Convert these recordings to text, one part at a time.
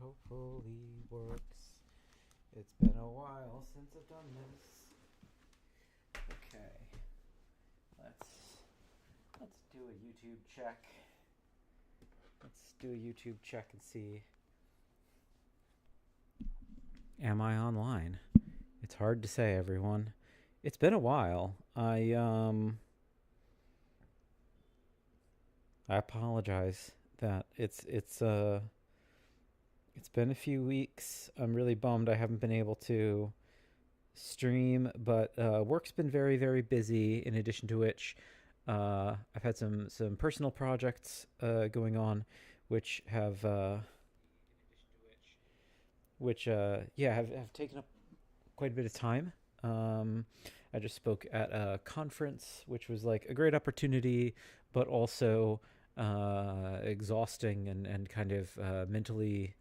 hopefully works. It's been a while since I've done this. Okay, let's do a YouTube check. Let's do a YouTube check and see. Am I online? It's hard to say, everyone. It's been a while. I apologize that it's been a few weeks. I'm really bummed I haven't been able to stream, but work's been very, very busy. In addition to which, I've had some personal projects going on, which have have taken up quite a bit of time. I just spoke at a conference, which was like a great opportunity, but also exhausting and kind of mentally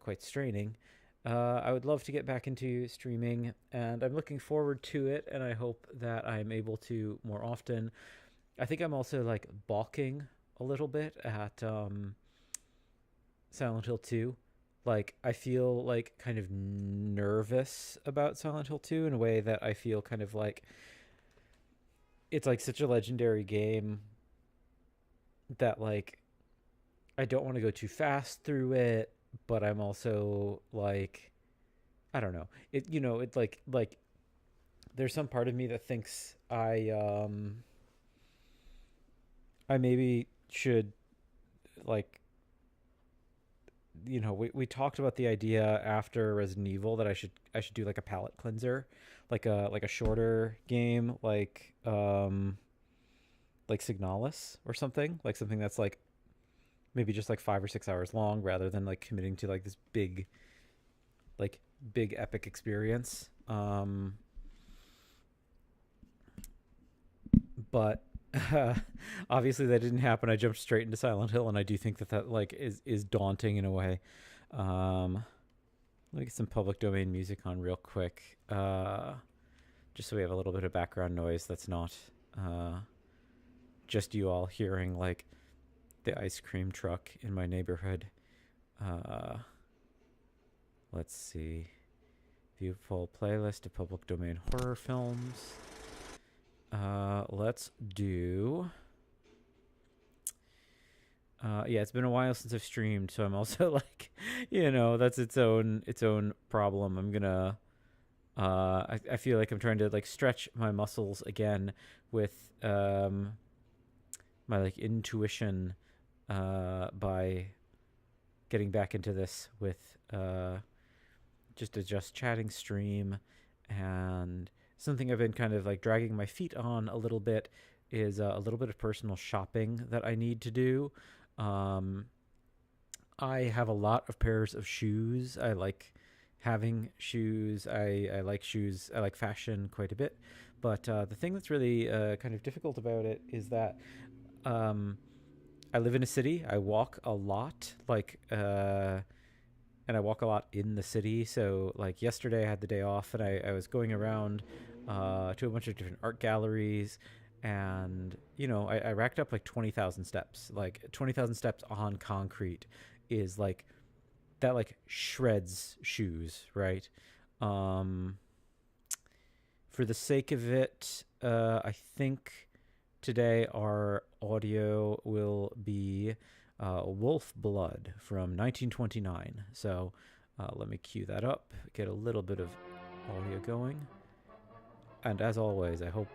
quite straining. I would love to get back into streaming, and I'm looking forward to it, and I hope that I'm able to more often. I think I'm also like balking a little bit at Silent Hill 2. Like, I feel like kind of nervous about Silent Hill 2 in a way that I feel kind of like it's like such a legendary game that like I don't want to go too fast through it, but I'm also like I don't know. It's like there's some part of me that thinks I maybe should like we talked about the idea after Resident Evil that I should do like a palate cleanser, like a shorter game like Signalis or something, like something that's like maybe just like 5 or 6 hours long rather than like committing to like this big epic experience. But obviously that didn't happen. I jumped straight into Silent Hill, and I do think that like is daunting in a way. Let me get some public domain music on real quick, just so we have a little bit of background noise that's not just you all hearing like the ice cream truck in my neighborhood. Let's see. Beautiful playlist of public domain horror films. Let's do. Yeah, it's been a while since I've streamed, so I'm also like, that's its own problem. I'm gonna. I feel like I'm trying to like stretch my muscles again with my like intuition by getting back into this with just a just chatting stream. And something I've been kind of like dragging my feet on a little bit is a little bit of personal shopping that I need to do. I have a lot of pairs of shoes. I like having shoes. I like shoes. I like fashion quite a bit. But the thing that's really kind of difficult about it is that I live in a city. I walk a lot, and I walk a lot in the city. So, like yesterday, I had the day off, and I was going around to a bunch of different art galleries, and I racked up like 20,000 steps. Like 20,000 steps on concrete is like that, like shreds shoes, right? For the sake of it, I think today our audio will be Wolf Blood from 1929. So let me cue that up, get a little bit of audio going. And as always, I hope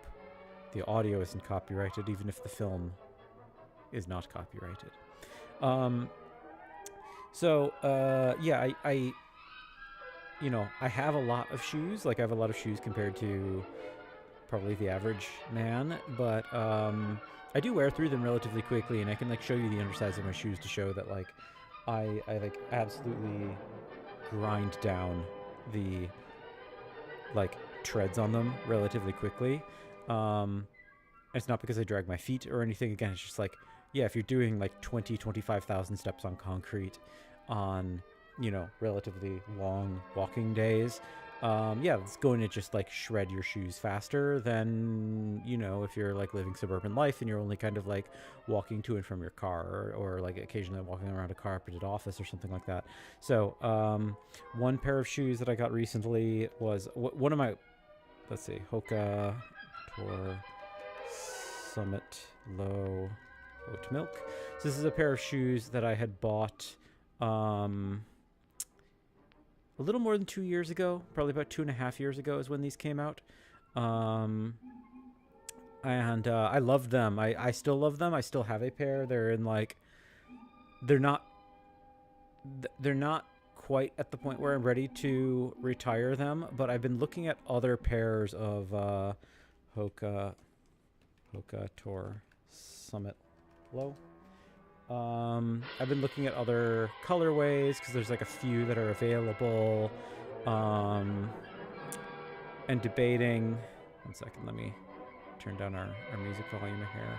the audio isn't copyrighted, even if the film is not copyrighted. I have a lot of shoes. Like I have a lot of shoes compared to probably the average man, but I do wear through them relatively quickly, and I can like show you the undersides of my shoes to show that like I like absolutely grind down the like treads on them relatively quickly. It's not because I drag my feet or anything. Again, it's just like, yeah, if you're doing like 25,000 steps on concrete on relatively long walking days, yeah, it's going to just like shred your shoes faster than, you know, if you're like living suburban life and you're only kind of like walking to and from your car, or like occasionally walking around a carpeted office or something like that. So one pair of shoes that I got recently was one of my, let's see, Hoka Tour Summit Low Oat Milk. So this is a pair of shoes that I had bought a little more than 2 years ago, probably about 2.5 years ago is when these came out. And I loved them. I still love them. I still have a pair. They're in like, they're not quite at the point where I'm ready to retire them, but I've been looking at other pairs of Hoka Tour Summit Low. I've been looking at other colorways because there's like a few that are available, and debating. 1 second, let me turn down our music volume here.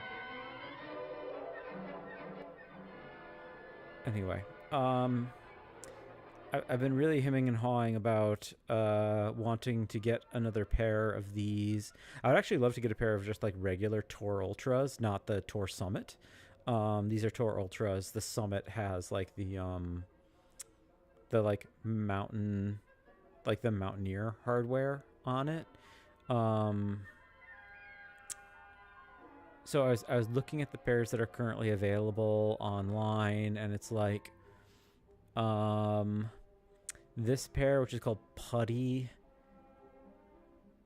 Anyway, I've been really hemming and hawing about wanting to get another pair of these. I would actually love to get a pair of just like regular Tour Ultras, not the Tour Summit. These are Tour Ultras. The Summit has like the like mountain, like the Mountaineer hardware on it. So I was looking at the pairs that are currently available online, and it's like this pair, which is called Putty,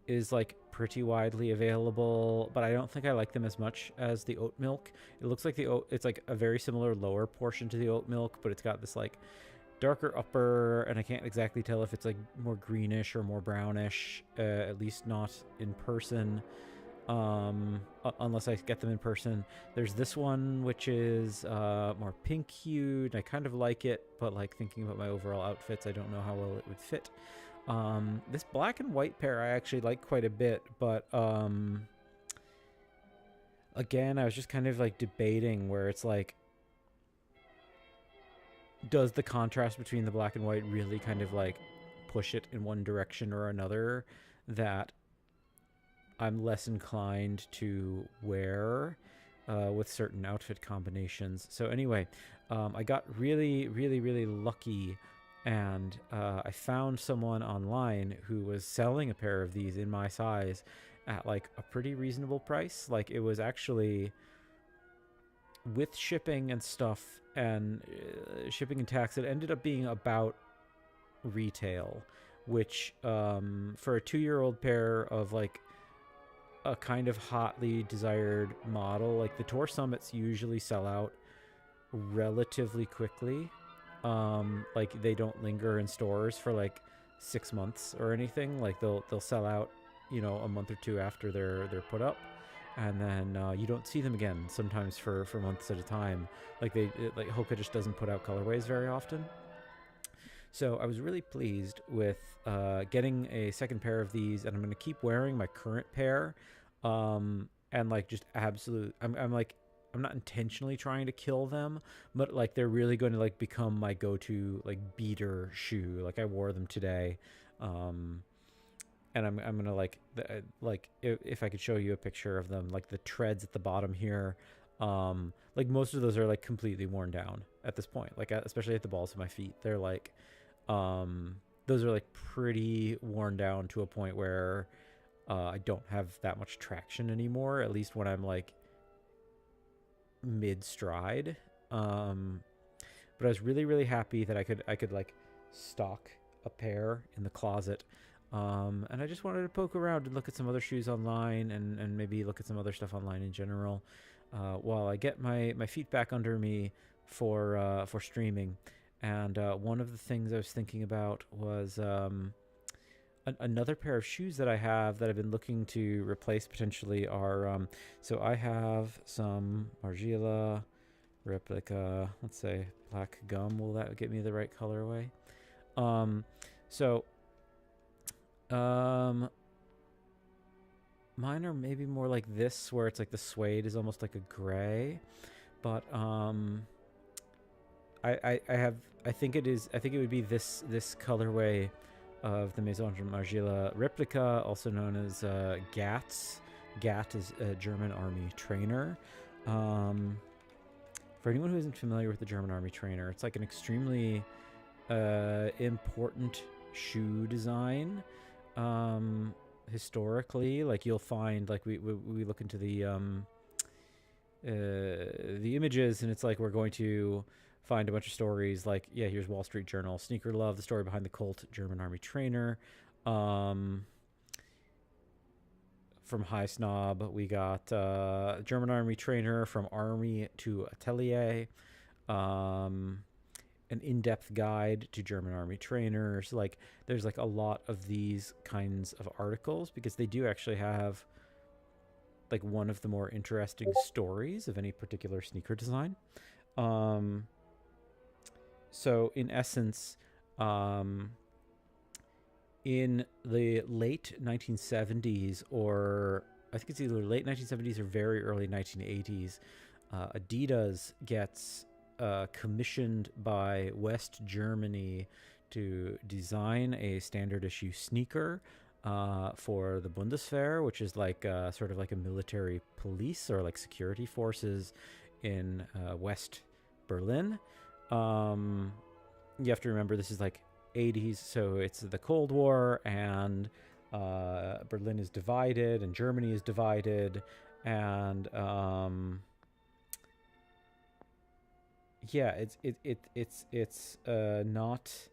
is like pretty widely available, but I don't think I like them as much as the oat milk. It looks like it's like a very similar lower portion to the oat milk, but it's got this like darker upper, and I can't exactly tell if it's like more greenish or more brownish, at least not in person, unless I get them in person. There's this one which is more pink hued. I kind of like it, but like thinking about my overall outfits, I don't know how well it would fit. This black and white pair I actually like quite a bit, but again, I was just kind of like debating where it's like, does the contrast between the black and white really kind of like push it in one direction or another that I'm less inclined to wear with certain outfit combinations. So anyway, I got really, really, really lucky, and I found someone online who was selling a pair of these in my size at like a pretty reasonable price. Like it was actually, with shipping and stuff and shipping and tax, it ended up being about retail, which for a 2-year-old pair of like a kind of hotly desired model, like the Tour Summits usually sell out relatively quickly. Like they don't linger in stores for like 6 months or anything. Like they'll sell out, you know, a month or two after they're put up, and then you don't see them again sometimes for months at a time. Like like Hoka just doesn't put out colorways very often. So I was really pleased with getting a second pair of these, and I'm going to keep wearing my current pair, and like just absolute, I'm not intentionally trying to kill them, but like they're really going to like become my go-to like beater shoe. Like I wore them today, and I'm gonna like if I could show you a picture of them, like the treads at the bottom here, like most of those are like completely worn down at this point, like especially at the balls of my feet. They're like those are like pretty worn down to a point where I don't have that much traction anymore, at least when I'm like mid stride. But I was really, really happy that I could like stock a pair in the closet. And I just wanted to poke around and look at some other shoes online, and maybe look at some other stuff online in general, while I get my feet back under me for streaming. And one of the things I was thinking about was another pair of shoes that I have that I've been looking to replace potentially are, so I have some Margiela replica, let's say black gum. Will that get me the right colorway? Mine are maybe more like this, where it's like the suede is almost like a gray, but I think it would be this colorway of the Maison Margiela replica, also known as GATS. GAT is a German army trainer. For anyone who isn't familiar with the German army trainer, it's like an extremely important shoe design. Historically, like you'll find, like we look into the images, and it's like we're going to find a bunch of stories. Like, yeah, here's Wall Street Journal, Sneaker Love, the story behind the Colt German army trainer. From High Snob, we got German army trainer from army to atelier. An in-depth guide to German army trainers. Like, there's like a lot of these kinds of articles because they do actually have like one of the more interesting stories of any particular sneaker design. So in essence, in the late 1970s, or I think it's either late 1970s or very early 1980s, Adidas gets commissioned by West Germany to design a standard issue sneaker for the Bundeswehr, which is like sort of like a military police or like security forces in West Berlin. You have to remember this is like 80s, so it's the Cold War, and Berlin is divided and Germany is divided, and yeah, it's not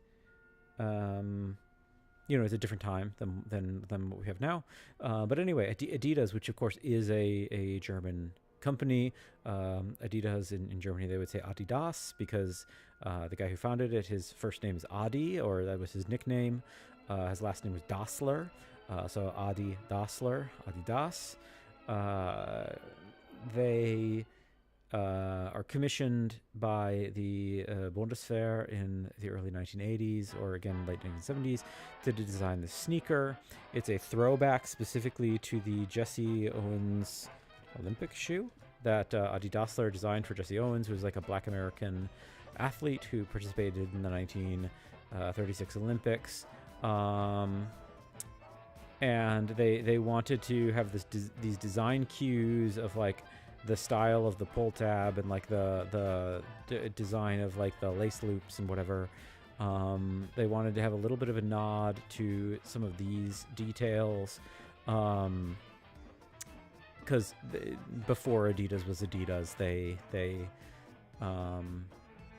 it's a different time than what we have now. But anyway, Adidas, which of course is a German company, Adidas in Germany they would say Adidas because the guy who founded it, his first name is Adi, or that was his nickname. His last name was Dassler, so Adi Dassler, Adidas. They are commissioned by the Bundeswehr in the early 1980s, or again late 1970s, to design the sneaker. It's a throwback specifically to the Jesse Owens Olympic shoe that Adi Dassler designed for Jesse Owens, who was like a black American athlete who participated in the 1936 Olympics. And they wanted to have these design cues of like the style of the pull tab and like the design of like the lace loops and whatever. They wanted to have a little bit of a nod to some of these details, because before Adidas was Adidas, they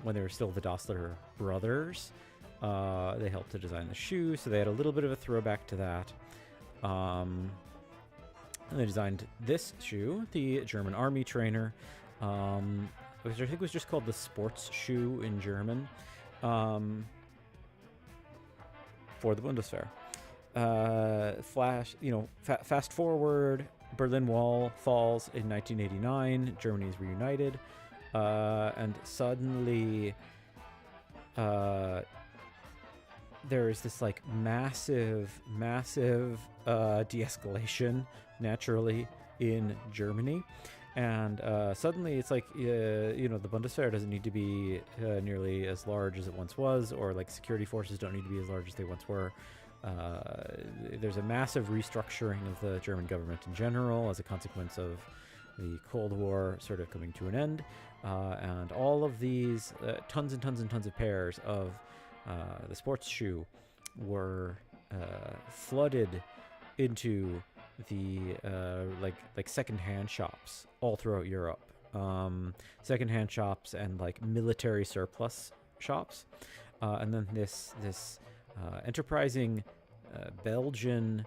when they were still the Dassler brothers, they helped to design the shoe, so they had a little bit of a throwback to that. And they designed this shoe, the German Army Trainer, which I think was just called the sports shoe in German, for the Bundeswehr. Fast forward, Berlin Wall falls in 1989, Germany is reunited, and suddenly there is this like massive de-escalation naturally in Germany, and suddenly it's like the Bundeswehr doesn't need to be nearly as large as it once was, or like security forces don't need to be as large as they once were. There's a massive restructuring of the German government in general as a consequence of the Cold War sort of coming to an end, and all of these tons and tons and tons of pairs of the sports shoe were flooded into the like secondhand shops all throughout Europe, secondhand shops and like military surplus shops, and then this enterprising Belgian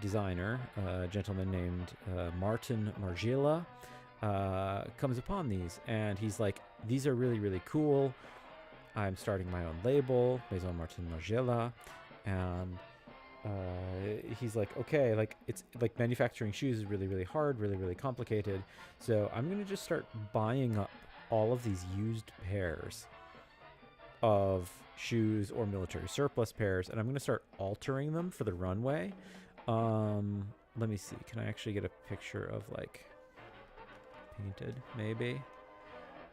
designer, a gentleman named Martin Margiela, comes upon these, and he's like, these are really, really cool. I'm starting my own label, Maison Martin Margiela, and he's like, okay, like it's like manufacturing shoes is really, really hard, really, really complicated. So I'm gonna just start buying up all of these used pairs of shoes or military surplus pairs, and I'm gonna start altering them for the runway. Let me see. Can I actually get a picture of like painted? Maybe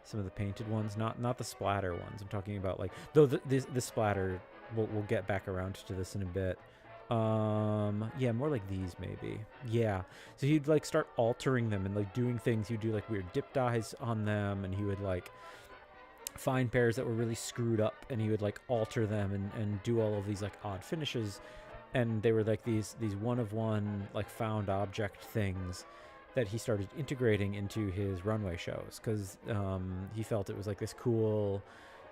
some of the painted ones, not the splatter ones. I'm talking about like, though the splatter we'll get back around to this in a bit. Yeah, more like these maybe. Yeah. So he'd like start altering them and like doing things. He'd do like weird dip dyes on them, and he would like find pairs that were really screwed up, and he would like alter them and do all of these like odd finishes. And they were like these one of one like found object things that he started integrating into his runway shows, because he felt it was like this cool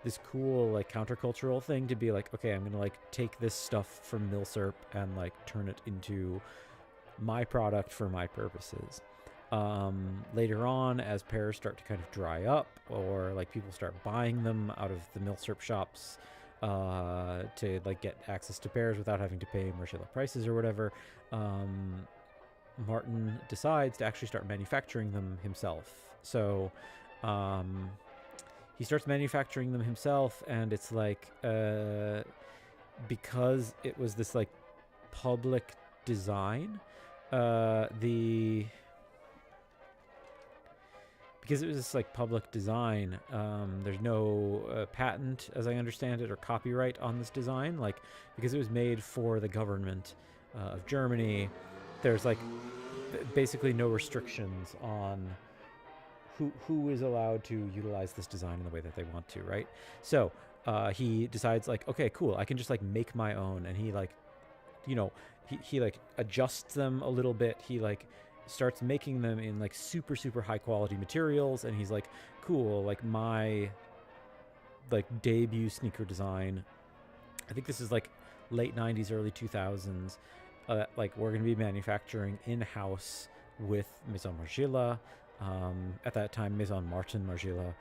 like countercultural thing to be like, okay, I'm gonna like take this stuff from milsurp and like turn it into my product for my purposes. Later on, as pairs start to kind of dry up, or like people start buying them out of the milsurp shops to like get access to pairs without having to pay Margiela prices or whatever, Martin decides to actually start manufacturing them himself. So he starts manufacturing them himself, and it's like because it was this like public design, because it was this like public design, there's no patent, as I understand it, or copyright on this design. Like, because it was made for the government of Germany, there's like basically no restrictions on who is allowed to utilize this design in the way that they want to, right? So he decides like, okay, cool, I can just like make my own. And he like, you know, he like adjusts them a little bit. He like starts making them in like super high quality materials, and he's like, cool, like my like debut sneaker design, I think this is like late 90s early 2000s, like we're going to be manufacturing in-house with Maison Margiela, at that time Maison Martin Margiela,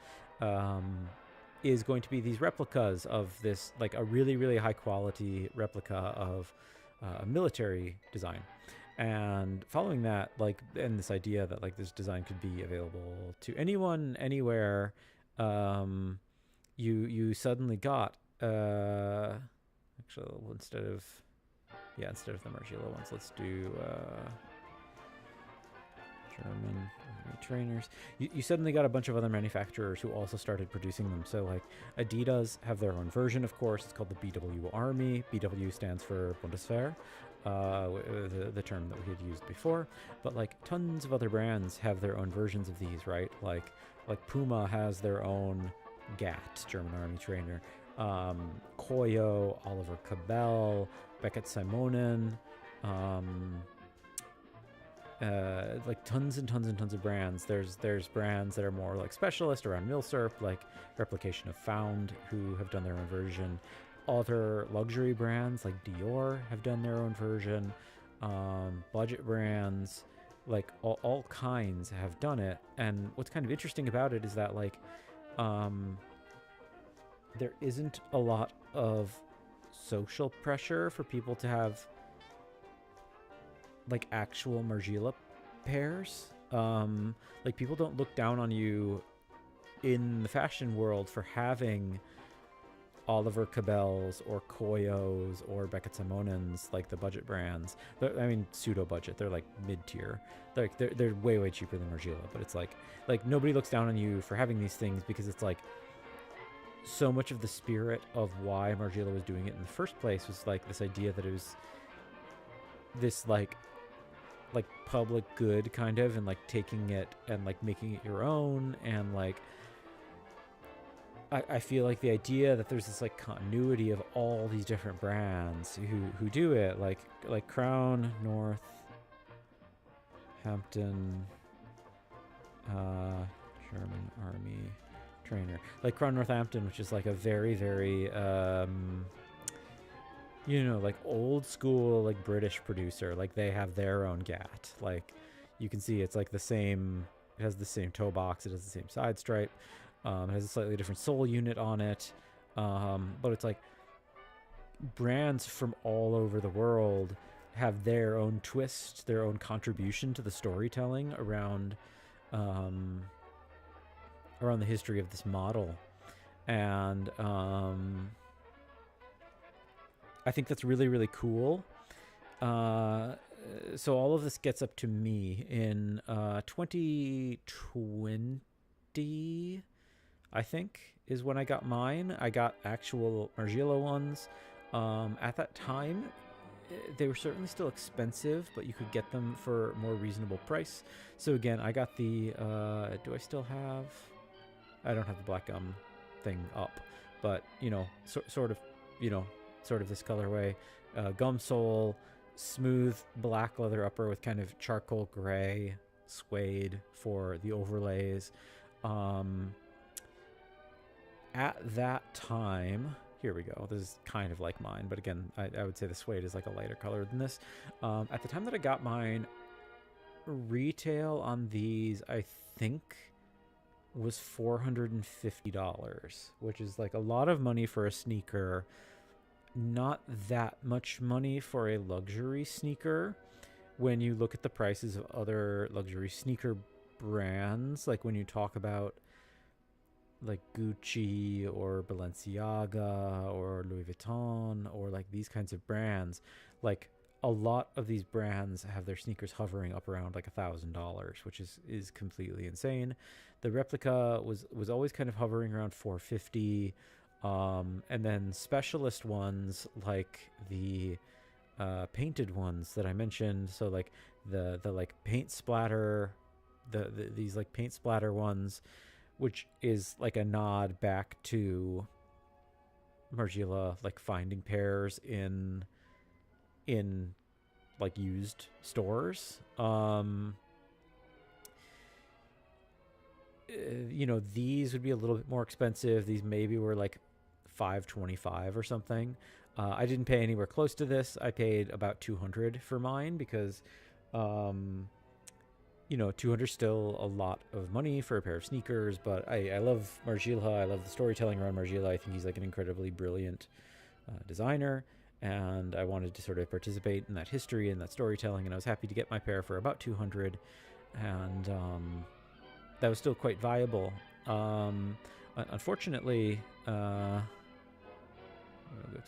is going to be these replicas of this, like a really high quality replica of a military design. And following that, like, and this idea that like this design could be available to anyone, anywhere, you suddenly got actually, instead of the Margiela ones, let's do German trainers. You suddenly got a bunch of other manufacturers who also started producing them. So like Adidas have their own version, of course. It's called the BW Army. BW stands for Bundeswehr, the term that we had used before. But like tons of other brands have their own versions of these, right? Like Puma has their own GAT, German Army trainer. Koyo, Oliver Cabell, Beckett Simonen, like tons and tons of brands. There's brands that are more like specialist around milsurp, like Replication of Found, who have done their own version. Other luxury brands like Dior have done their own version. Budget brands, like all kinds have done it. And what's kind of interesting about it is that like there isn't a lot of social pressure for people to have like actual Margiela pairs. Like people don't look down on you in the fashion world for having Oliver Cabells or Koyos or Beckett Simonens, like the budget brands. I mean, pseudo budget. They're like mid tier. They're way cheaper than Margiela. But it's like nobody looks down on you for having these things, because it's like so much of the spirit of why Margiela was doing it in the first place was like this idea that it was this like public good kind of, and like taking it and like making it your own. And like I feel like the idea that there's this like continuity of all these different brands who do it, like Crown, North, Hampton, German Army trainer, like Crown Northampton, which is like a very like old school like British producer. Like they have their own GAT. Like you can see it's like the same, it has the same toe box, it has the same side stripe, it has a slightly different sole unit on it, but it's like brands from all over the world have their own twist, their own contribution to the storytelling around the history of this model. And I think that's really cool. So all of this gets up to me in 2020, I think, is when I got mine. I got actual Margiela ones. At that time, they were certainly still expensive, but you could get them for a more reasonable price. So again, I got the, do I still have, I don't have the black gum thing up, but, you know, sort of, you know, sort of this colorway, gum sole, smooth black leather upper with kind of charcoal gray suede for the overlays. At that time, here we go. This is kind of like mine, but again, I would say the suede is like a lighter color than this. At the time that I got mine, retail on these, I think, was $450, which is like a lot of money for a sneaker. Not that much money for a luxury sneaker when you look at the prices of other luxury sneaker brands. Like when you talk about like Gucci or Balenciaga or Louis Vuitton or like these kinds of brands, like a lot of these brands have their sneakers hovering up around like $1,000, which is completely insane. The replica was always kind of hovering around 450, and then specialist ones like the painted ones that I mentioned, so like the like paint splatter, these like paint splatter ones, which is like a nod back to Margiela like finding pairs in like used stores. You know, these would be a little bit more expensive. These maybe were like $525 or something. I didn't pay anywhere close to this. I paid about $200 for mine because you know, $200 still a lot of money for a pair of sneakers, but I love Margiela. I love the storytelling around Margiela. I think he's like an incredibly brilliant designer, and I wanted to sort of participate in that history and that storytelling, and I was happy to get my pair for about $200, and that was still quite viable. Unfortunately, we go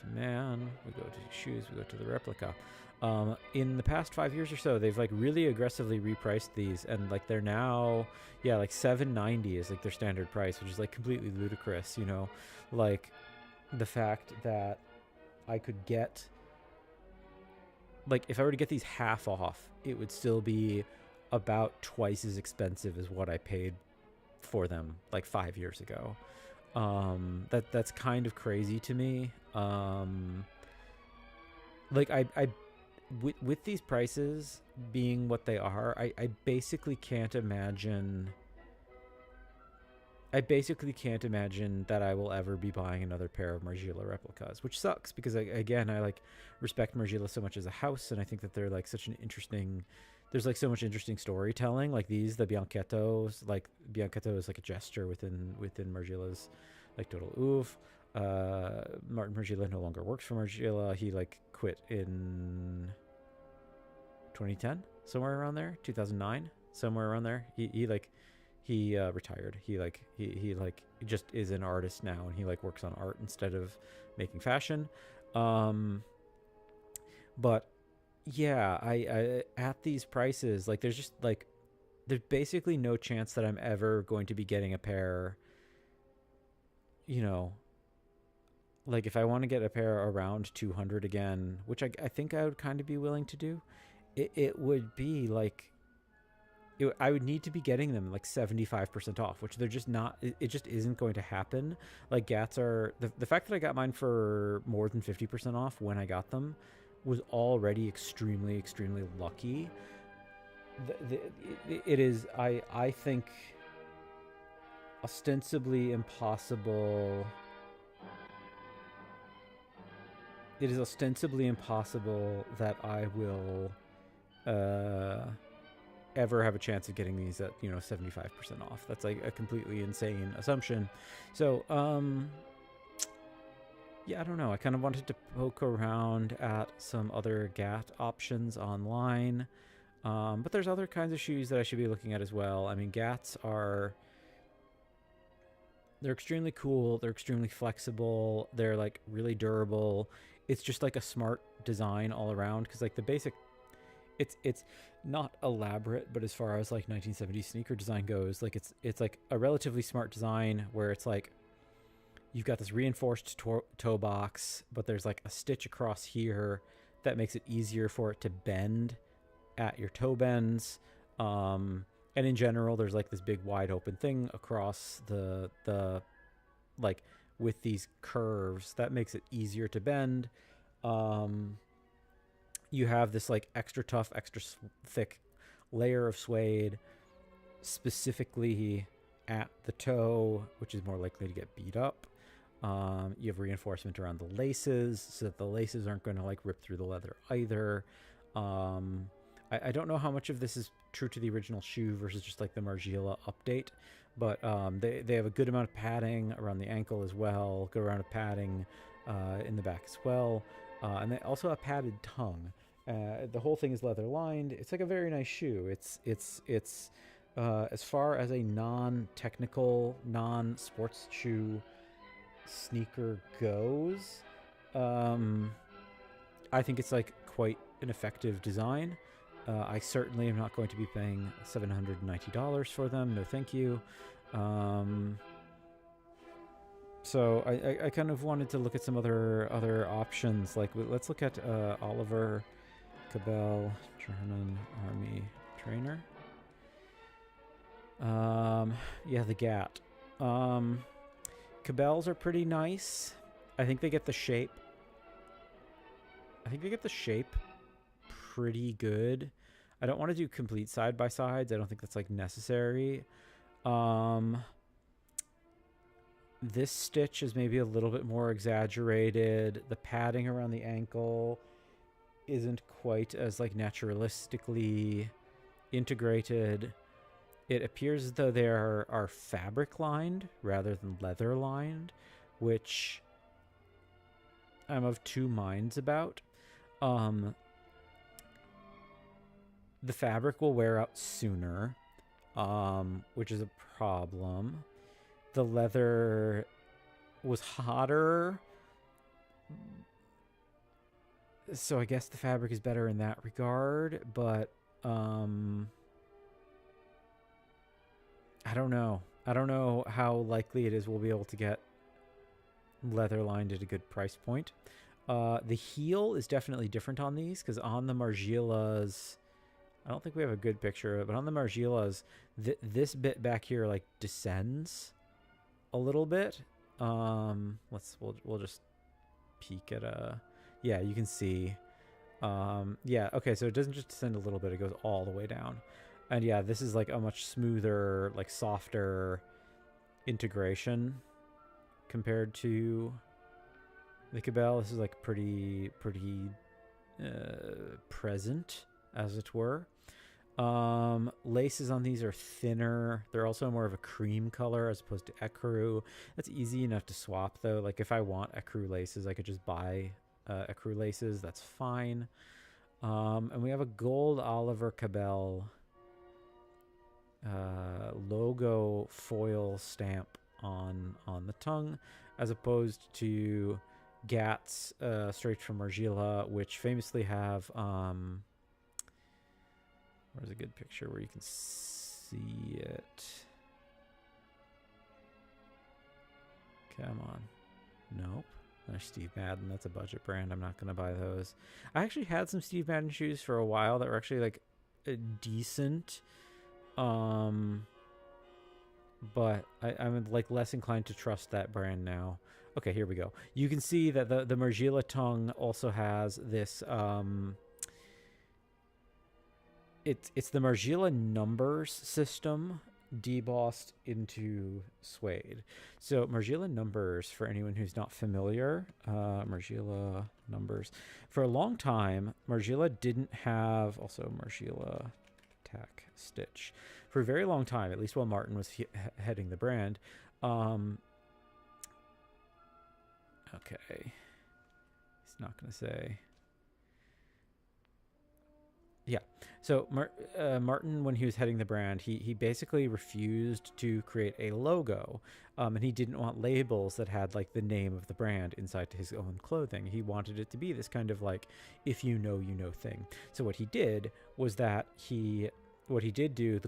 to man, we go to shoes, we go to the replica. In the past 5 years or so, they've like really aggressively repriced these, and like they're now, yeah, like $790 is like their standard price, which is like completely ludicrous, you know, like the fact that I could get, like if I were to get these half off, it would still be about twice as expensive as what I paid for them like 5 years ago. That's kind of crazy to me. Like with these prices being what they are, I basically can't imagine that I will ever be buying another pair of Margiela replicas, which sucks because again, I like respect Margiela so much as a house, and I think that they're like such an interesting, there's like so much interesting storytelling. Like these, the Bianchettos, like Bianchetto is like a gesture within Margiela's like total oeuvre. Martin Margiela no longer works for Margiela. He like quit in 2010, somewhere around there, 2009, somewhere around there. He retired. He just is an artist now, and he like works on art instead of making fashion. But yeah, I at these prices, like there's just like there's basically no chance that I'm ever going to be getting a pair, you know, like if I want to get a pair around 200 again, which I think I would kind of be willing to do, it would be like, I would need to be getting them like 75% off, which they're just not. It just isn't going to happen. Like Gats are, the fact that I got mine for more than 50% off when I got them was already extremely, extremely lucky. It is, I think, ostensibly impossible. It is ostensibly impossible that I will ever have a chance of getting these at, you know, 75% off. That's like a completely insane assumption. So yeah, I don't know. I kind of wanted to poke around at some other GAT options online, but there's other kinds of shoes that I should be looking at as well. I mean, GATs are, they're extremely cool, they're extremely flexible, they're like really durable. It's just like a smart design all around, because like the basic, it's not elaborate, but as far as like 1970s sneaker design goes, like it's like a relatively smart design where it's like You've got this reinforced toe box, but there's like a stitch across here that makes it easier for it to bend at your toe bends. And in general, there's like this big wide open thing across the like with these curves that makes it easier to bend. You have this like extra tough, extra thick layer of suede specifically at the toe, which is more likely to get beat up. You have reinforcement around the laces so that the laces aren't going to like rip through the leather either. I don't know how much of this is true to the original shoe versus just like the Margiela update, but they have a good amount of padding around the ankle as well, good amount of padding in the back as well, and they also have padded tongue. The whole thing is leather lined. It's like a very nice shoe. It's as far as a non-technical, non-sports shoe sneaker goes, I think it's like quite an effective design. I certainly am not going to be paying $790 for them. No, thank you. So I kind of wanted to look at some other options. Like, let's look at Oliver Cabell, German Army trainer. Yeah, the GAT. Cabells are pretty nice. I think they get the shape. Pretty good. I don't want to do complete side by sides. I don't think that's like necessary. This stitch is maybe a little bit more exaggerated. The padding around the ankle isn't quite as like naturalistically integrated. It appears as though they are fabric lined rather than leather lined, which I'm of two minds about. The fabric will wear out sooner, which is a problem. The leather was hotter, so I guess the fabric is better in that regard, but I don't know. I don't know how likely it is we'll be able to get leather lined at a good price point. The heel is definitely different on these, because on the Margielas, I don't think we have a good picture of it, but on the Margielas, this bit back here like descends a little bit. We'll just peek at yeah, you can see. Yeah, okay, so it doesn't just descend a little bit, it goes all the way down. And yeah, this is like a much smoother, like softer integration compared to the Cabell. This is like pretty present, as it were. Laces on these are thinner. They're also more of a cream color as opposed to ecru. That's easy enough to swap though. Like if I want ecru laces, I could just buy ecru laces. That's fine. And we have a gold Oliver Cabell logo foil stamp on the tongue, as opposed to GATs straight from Margiela, which famously have where's a good picture where you can see it? Come on. Nope. There's Steve Madden. That's a budget brand. I'm not going to buy those. I actually had some Steve Madden shoes for a while that were actually like decent. But I'm like less inclined to trust that brand now. Okay, here we go. You can see that the Margiela tongue also has this it's the Margiela numbers system debossed into suede. So Margiela numbers, for anyone who's not familiar, Margiela numbers. For a long time, Margiela didn't have, also Margiela tack stitch. For a very long time, at least while Martin was heading the brand. Okay. He's not going to say. Yeah. So Martin, when he was heading the brand, he basically refused to create a logo, and he didn't want labels that had like the name of the brand inside to his own clothing. He wanted it to be this kind of like, if you know thing. So what he did was that the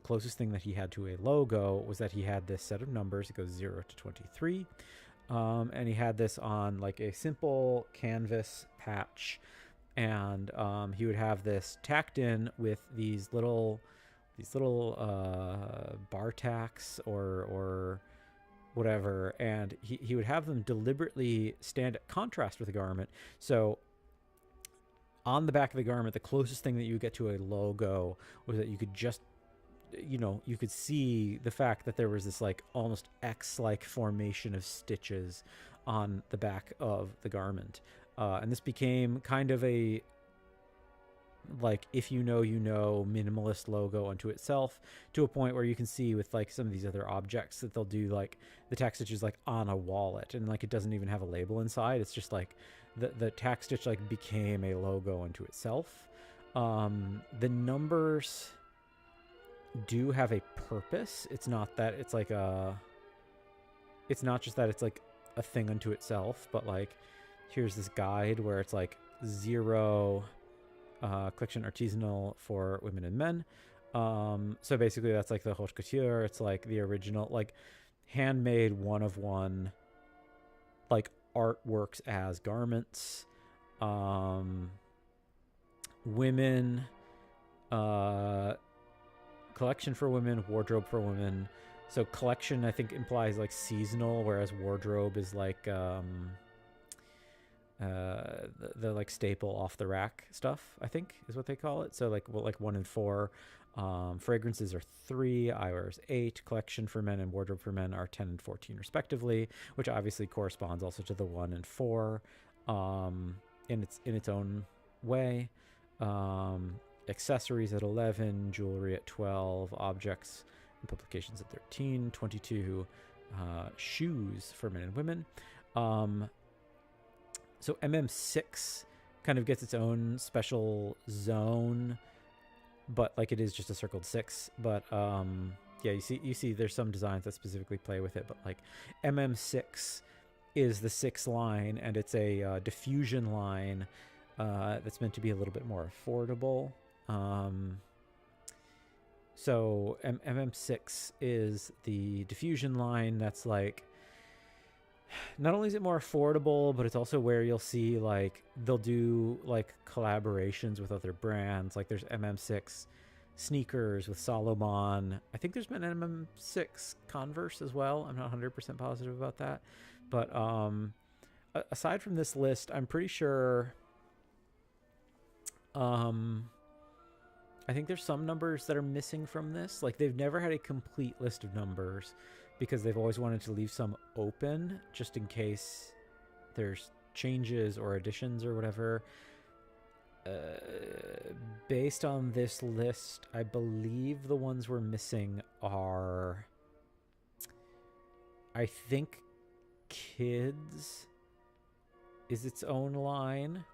closest thing that he had to a logo was that he had this set of numbers. It goes 0 to 23. And he had this on like a simple canvas patch, and he would have this tacked in with these little bar tacks or whatever, and he would have them deliberately stand at contrast with the garment. So on the back of the garment, the closest thing that you would get to a logo was that you could just, you could see the fact that there was this like almost X-like formation of stitches on the back of the garment. And this became kind of a, like, if minimalist logo unto itself, to a point where you can see with like some of these other objects that they'll do like the tack stitches like on a wallet, and like it doesn't even have a label inside. It's just like the tack stitch like became a logo unto itself. The numbers do have a purpose. It's not that it's like it's not just that it's like a thing unto itself, but like here's this guide where it's like 0 collection artisanal for women and men. So basically that's like the haute couture. It's like the original, like handmade one of one, like artworks as garments. Women, collection for women, wardrobe for women. So collection I think implies like seasonal, whereas wardrobe is like the like staple off the rack stuff, I think is what they call it. So like 1 and 4. Fragrances are 3, eyewear is 8, collection for men and wardrobe for men are 10 and 14 respectively, which obviously corresponds also to the 1 and 4 in its own way. Accessories at 11, jewelry at 12, objects and publications at 13, 22 shoes for men and women. So MM6 kind of gets its own special zone, but like it is just a circled 6. But yeah, you see there's some designs that specifically play with it, but like MM6 is the 6 line, and it's a diffusion line that's meant to be a little bit more affordable. So MM6 is the diffusion line that's like, not only is it more affordable, but it's also where you'll see like they'll do like collaborations with other brands. Like there's MM6 sneakers with Salomon. I think there's been MM6 Converse as well. I'm not 100% positive about that. But aside from this list, I'm pretty sure I think there's some numbers that are missing from this. Like they've never had a complete list of numbers because they've always wanted to leave some open just in case there's changes or additions or whatever. Based on this list, I believe the ones we're missing are, I think kids is its own line.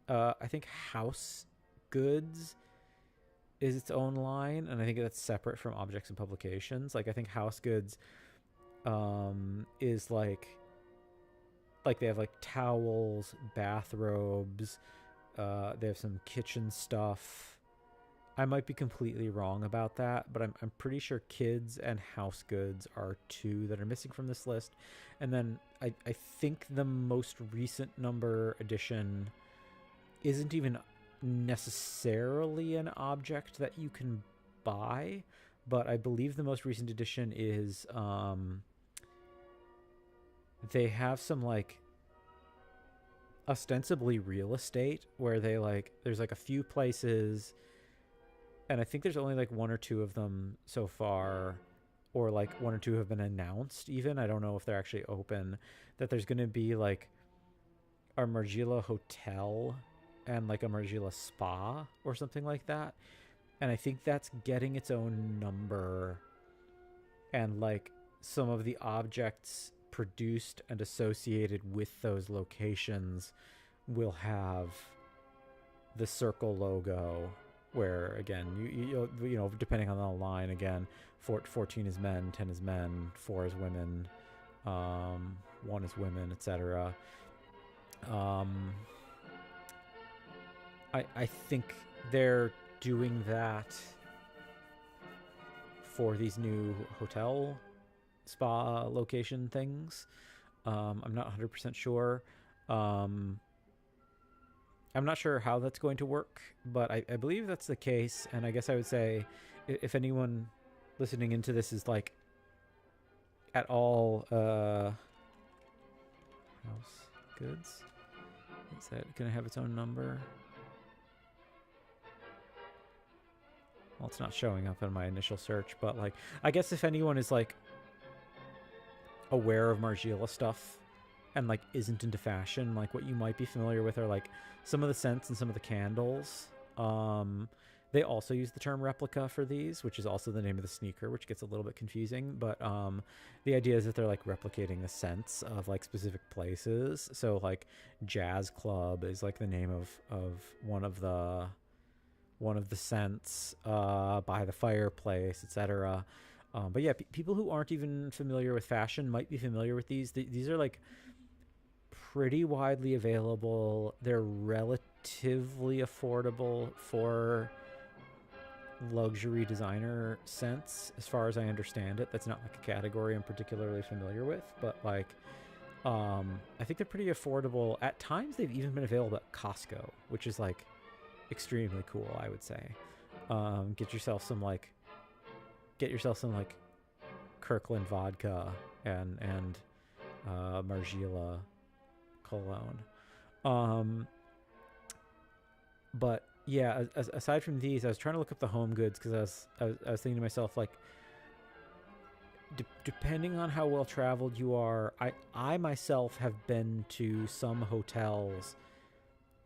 I think house goods is its own line, and I think that's separate from objects and publications. Like I think house goods is like they have like towels, bathrobes, they have some kitchen stuff. I might be completely wrong about that, but I'm pretty sure kids and house goods are 2 that are missing from this list. And then I think the most recent number addition isn't even necessarily an object that you can buy, but I believe the most recent edition is they have some like ostensibly real estate where they like there's like a few places, and I think there's only like 1 or 2 of them so far, or like 1 or 2 have been announced even. I don't know if they're actually open, that there's going to be like a Margiela hotel and like a Margiela spa or something like that. And I think that's getting its own number, and like some of the objects produced and associated with those locations will have the circle logo, where again you know depending on the line, again 14 is men, 10 is men, 4 is women, 1 is women, etc. I think they're doing that for these new hotel spa location things. I'm not 100% sure. Um, I'm not sure how that's going to work, but I believe that's the case. And I guess I would say if anyone listening into this is like at all house goods, is that going to have its own number? Well, it's not showing up in my initial search, but like, I guess if anyone is like aware of Margiela stuff and like isn't into fashion, like what you might be familiar with are like some of the scents and some of the candles. They also use the term replica for these, which is also the name of the sneaker, which gets a little bit confusing. But the idea is that they're like replicating the scents of like specific places. So like Jazz Club is like the name of one of the scents by the fireplace, etc. But yeah, people who aren't even familiar with fashion might be familiar with these. These are like pretty widely available. They're relatively affordable for luxury designer scents, as far as I understand it. That's not like a category I'm particularly familiar with, but like I think they're pretty affordable. At times they've even been available at Costco, which is like extremely cool, I would say. Get yourself some like Kirkland vodka and Margiela cologne. But yeah, aside from these, I was trying to look up the home goods because I was thinking to myself, like, depending on how well traveled you are, I myself have been to some hotels,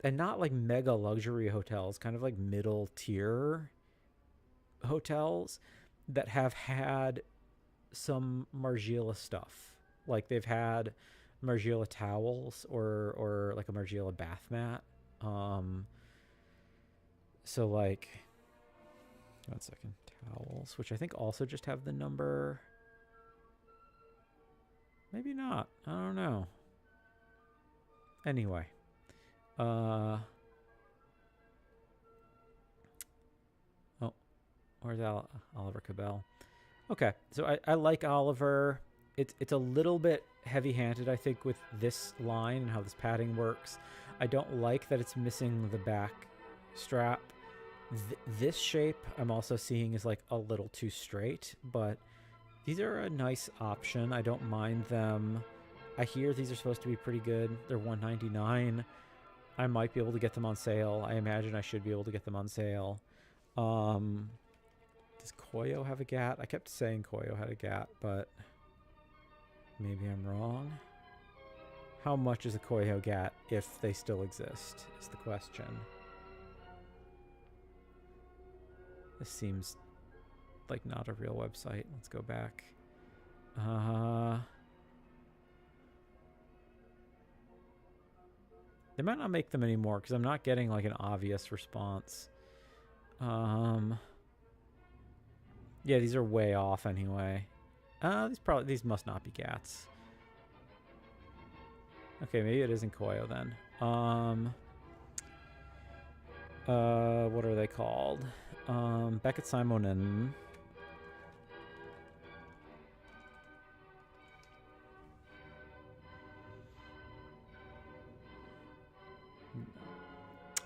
and not like mega luxury hotels, kind of like middle tier hotels that have had some Margiela stuff. Like they've had Margiela towels or like a Margiela bath mat. So like, one second, towels, which I think also just have the number. Maybe not. I don't know. Anyway. Oh, where's Oliver Cabell? Okay, so I like Oliver. It's a little bit heavy-handed, I think, with this line and how this padding works. I don't like that it's missing the back strap. This shape I'm also seeing is like a little too straight, but these are a nice option. I don't mind them. I hear these are supposed to be pretty good. They're $199. I might be able to get them on sale. I imagine I should be able to get them on sale. Does Koyo have a GAT? I kept saying Koyo had a GAT, but maybe I'm wrong. How much is a Koyo GAT if they still exist is the question. This seems like not a real website. Let's go back. They might not make them anymore because I'm not getting like an obvious response. Yeah, these are way off anyway. These must not be GATs. Okay, maybe it isn't Koyo then. What are they called? Beckett Simonen.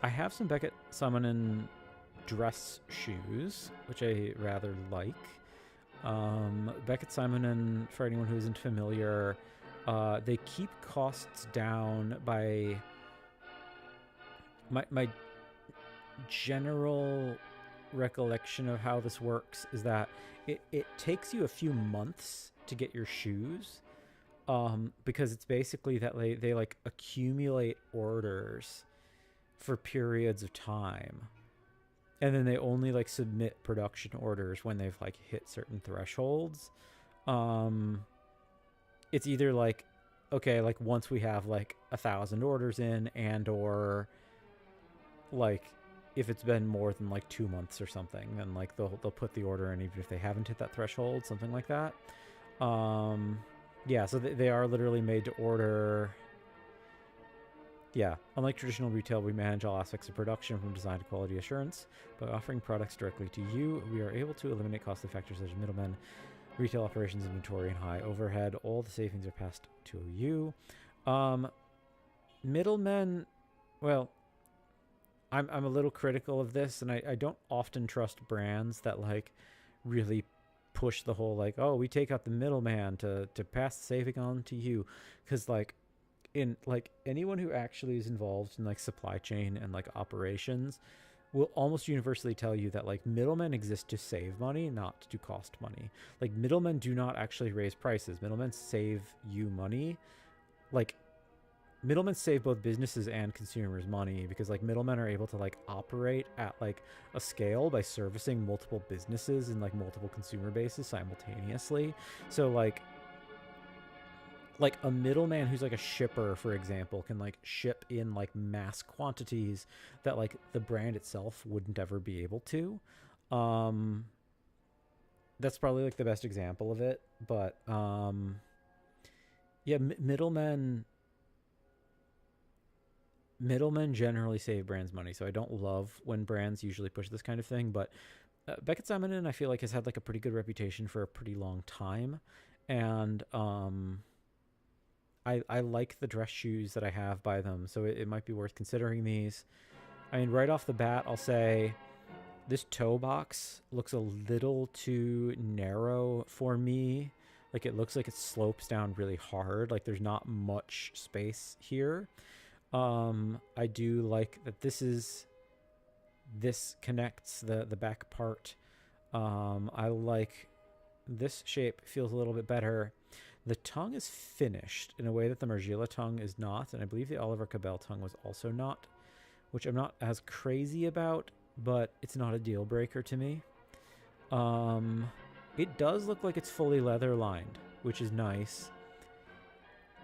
I have some Beckett Simonen dress shoes, which I rather like. Beckett Simonen, for anyone who isn't familiar, they keep costs down by my general recollection of how this works is that it takes you a few months to get your shoes, because it's basically that they like accumulate orders for periods of time, and then they only like submit production orders when they've like hit certain thresholds. It's either like, okay, like once we have like 1,000 orders in, and or like if it's been more than like 2 months or something, then like they'll put the order in even if they haven't hit that threshold, something like that. Yeah, so they are literally made to order. Yeah, unlike traditional retail, we manage all aspects of production from design to quality assurance. By offering products directly to you, we are able to eliminate costly factors such as middlemen, retail operations, inventory, and high overhead. All the savings are passed to you. Middlemen, well, I'm a little critical of this, and I don't often trust brands that like really push the whole like, oh, we take out the middleman to pass the saving on to you, because like in like anyone who actually is involved in like supply chain and like operations will almost universally tell you that like middlemen exist to save money, not to cost money. Like middlemen do not actually raise prices. Middlemen save you money. Like middlemen save both businesses and consumers money, because like middlemen are able to like operate at like a scale by servicing multiple businesses and like multiple consumer bases simultaneously. So like a middleman who's like a shipper, for example, can like ship in like mass quantities that like the brand itself wouldn't ever be able to. That's probably like the best example of it. But yeah, middlemen generally save brands money, so I don't love when brands usually push this kind of thing. But Beckett Salmon, I feel like, has had like a pretty good reputation for a pretty long time, and I like the dress shoes that I have by them, so it might be worth considering these. I mean, right off the bat, I'll say this toe box looks a little too narrow for me. Like, it looks like it slopes down really hard. Like, there's not much space here. I do like that this connects the back part. I like this shape, feels a little bit better. The tongue is finished in a way that the Margiela tongue is not, and I believe the Oliver Cabell tongue was also not, which I'm not as crazy about, but it's not a deal breaker to me. It does look like it's fully leather lined, which is nice.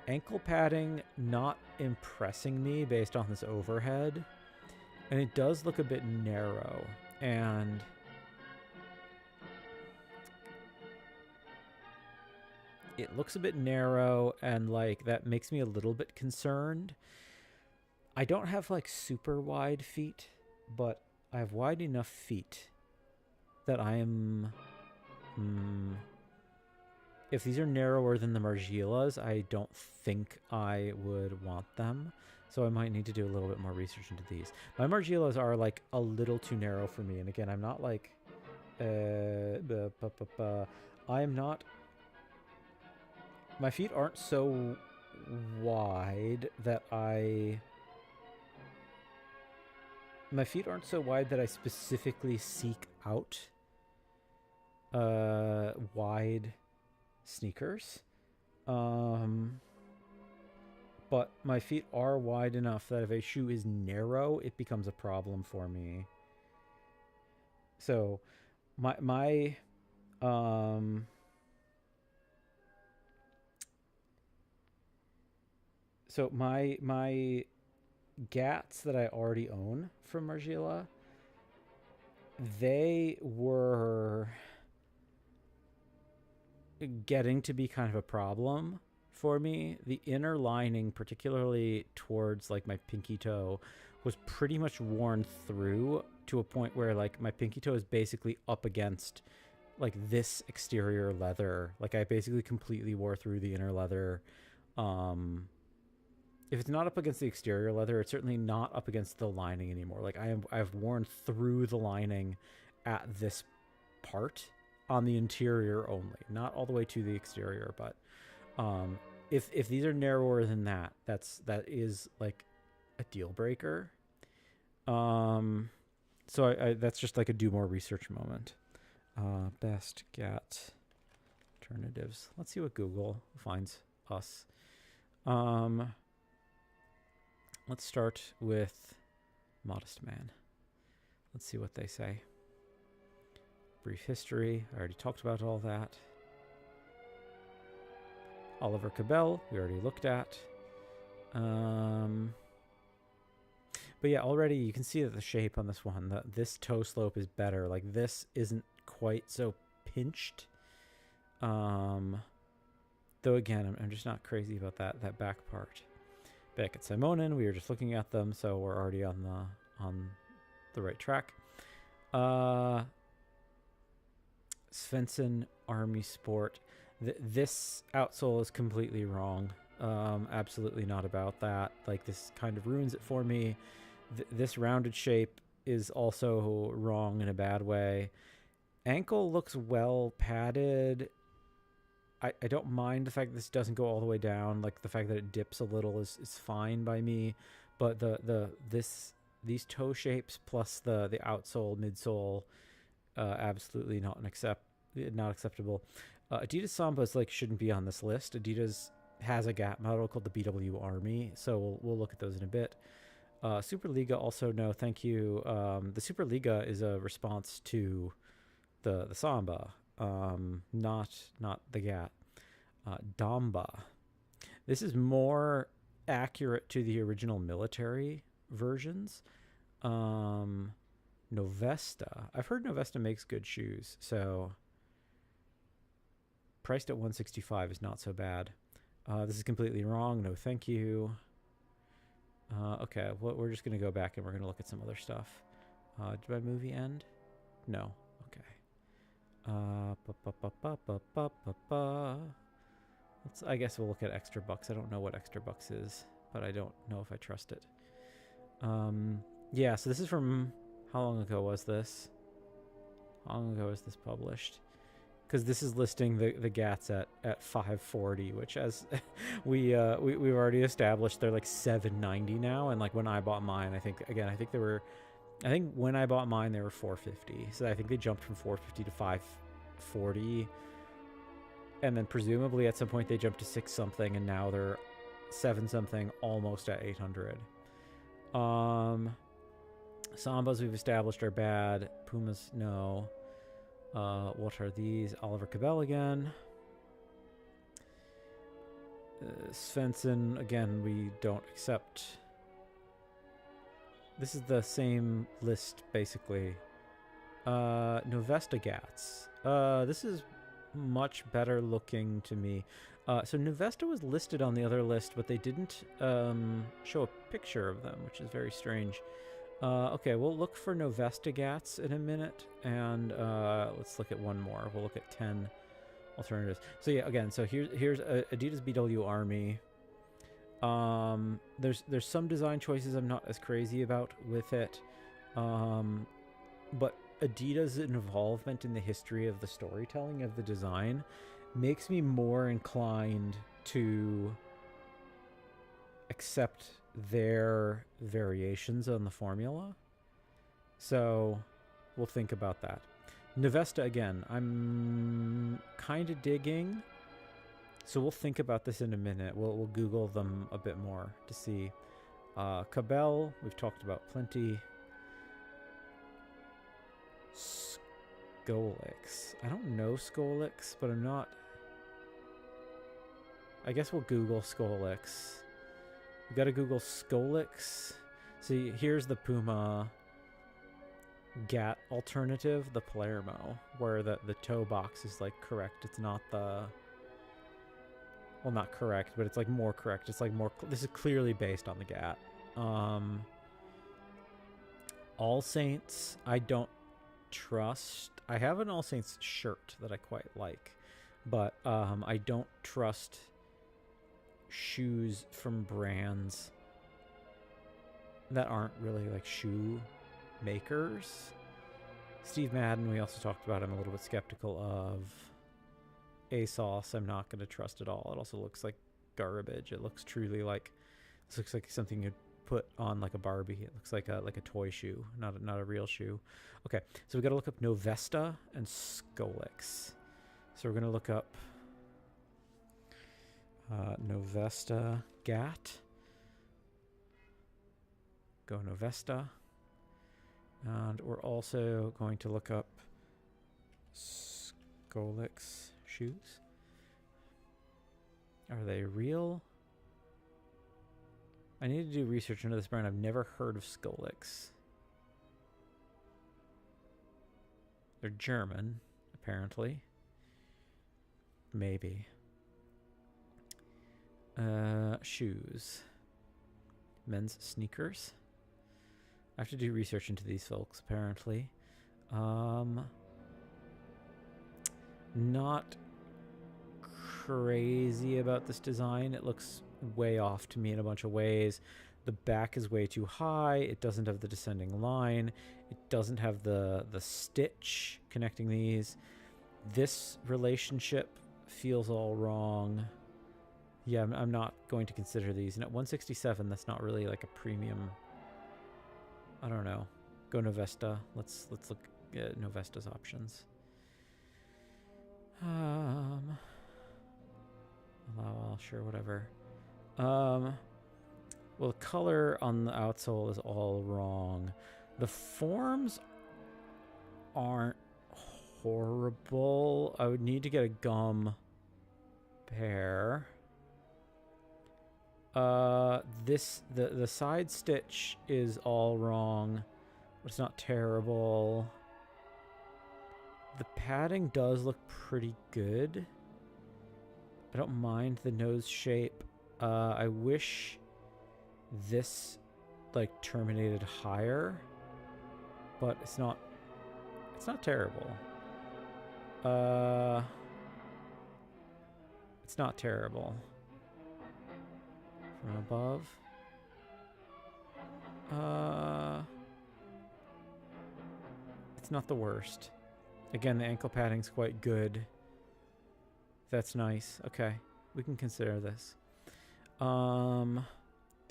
Ankle padding not impressing me based on this overhead, and it does look a bit narrow, and it looks a bit narrow, and like that makes me a little bit concerned. I don't have like super wide feet, but I have wide enough feet that I am if these are narrower than the Margielas, I don't think I would want them. So I might need to do a little bit more research into these. My Margielas are like a little too narrow for me. And again, I'm not like... I am not... My feet aren't so wide that I... My feet aren't so wide that I specifically seek out wide sneakers. But my feet are wide enough that if a shoe is narrow, it becomes a problem for me. So my Gats that I already own from Margiela, they were getting to be kind of a problem for me. The inner lining, particularly towards like my pinky toe, was pretty much worn through to a point where like my pinky toe is basically up against like this exterior leather. Like I basically completely wore through the inner leather. If it's not up against the exterior leather, it's certainly not up against the lining anymore. Like I've worn through the lining at this part on the interior only, not all the way to the exterior. But if these are narrower than that, that is like a deal breaker. So I that's just like a do more research moment. Best Gat alternatives. Let's see what Google finds us. Let's start with Modest Man. Let's see what they say. Brief history. I already talked about all that. Oliver Cabell, we already looked at. But yeah, already you can see that the shape on this one, this toe slope is better. Like this isn't quite so pinched. Though again, I'm just not crazy about that back part. Back at Simonin, we were just looking at them, so we're already on the right track. Svensson Army Sport. This outsole is completely wrong. Absolutely not about that. Like, this kind of ruins it for me. This rounded shape is also wrong in a bad way. Ankle looks well padded. I don't mind the fact that this doesn't go all the way down. Like, the fact that it dips a little is fine by me. But these toe shapes plus the outsole, midsole, absolutely not acceptable. Adidas Sambas like shouldn't be on this list. Adidas has a Gap model called the BW Army, so we'll look at those in a bit. Superliga also no, thank you. The Superliga is a response to the Samba, not the Gap. Damba. This is more accurate to the original military versions. Novesta. I've heard Novesta makes good shoes, so priced at $165 is not so bad. This is completely wrong. No, thank you. Okay, well, we're just going to go back and we're going to look at some other stuff. Did my movie end? No. Okay. I guess we'll look at Extra Bucks. I don't know what Extra Bucks is, but I don't know if I trust it. Yeah, so this is from... How long ago was this? How long ago was this published? Because this is listing the GATs at $540, which, as we've already established, they're like $790 now. And like when I bought mine, I think when I bought mine they were $450. So I think they jumped from $450 to $540, and then presumably at some point they jumped to $6 something, and now they're $7 something, almost at $800. Sambas we've established are bad. Pumas, no. What are these? Oliver Cabell again. Svensson, again, we don't accept. This is the same list, basically. Novesta Gats. This is much better looking to me. So Novesta was listed on the other list, but they didn't show a picture of them, which is very strange. Okay, we'll look for Novesta Gats in a minute, and let's look at one more. We'll look at 10 alternatives. So yeah, again, so here's Adidas BW Army. There's some design choices I'm not as crazy about with it, but Adidas' involvement in the history of the storytelling of the design makes me more inclined to accept their variations on the formula. So we'll think about that. Novesta, again, I'm kind of digging, so we'll think about this in a minute. We'll Google them a bit more to see. Cabell, we've talked about plenty. Skolix. I don't know Skolix, but I'm not... I guess we'll Google Skolix. We gotta Google Skolix. See, here's the Puma GAT alternative, the Palermo, where the toe box is like correct. It's not the... Well, not correct, but it's like more correct. It's like more... This is clearly based on the GAT. All Saints, I don't trust. I have an All Saints shirt that I quite like, but I don't trust shoes from brands that aren't really like shoe makers. Steve Madden, we also talked about. I'm a little bit skeptical of. ASOS, I'm not going to trust at all. It also looks like garbage. It looks truly like... This looks like something you'd put on like a Barbie. It looks like a toy shoe, not a real shoe. Okay, so we got to look up Novesta and Skolix. So we're going to look up Novesta GAT. Go Novesta. And we're also going to look up Skolix shoes. Are they real? I need to do research into this brand. I've never heard of Skolix. They're German, apparently. Maybe. Shoes. Men's sneakers. I have to do research into these folks, apparently. Not crazy about this design. It looks way off to me in a bunch of ways. The back is way too high. It doesn't have the descending line. It doesn't have the stitch connecting these. This relationship feels all wrong. Yeah, I'm not going to consider these. And at 167, that's not really like a premium. I don't know. Go Novesta. Let's look at Novesta's options. Well, sure, whatever. Well, the color on the outsole is all wrong. The forms aren't horrible. I would need to get a gum pair. The side stitch is all wrong, but it's not terrible. The padding does look pretty good. I don't mind the nose shape. I wish this like terminated higher, but it's not terrible. It's not terrible. From above. It's not the worst. Again, the ankle padding's quite good. That's nice. Okay, we can consider this. The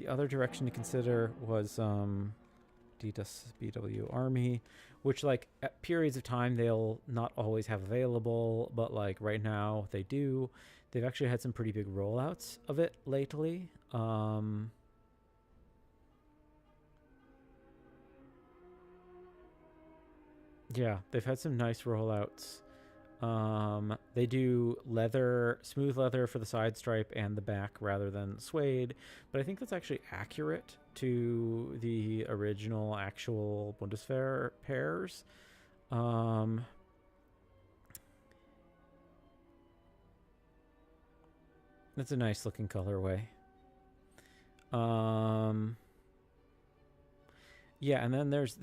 other direction to consider was Adidas BW Army, which like at periods of time they'll not always have available, but like right now they do. They've actually had some pretty big rollouts of it lately. Yeah, they've had some nice rollouts. They do leather, smooth leather for the side stripe and the back rather than suede, but I think that's actually accurate to the original actual Bundeswehr pairs. That's a nice looking colorway. Yeah, and then there's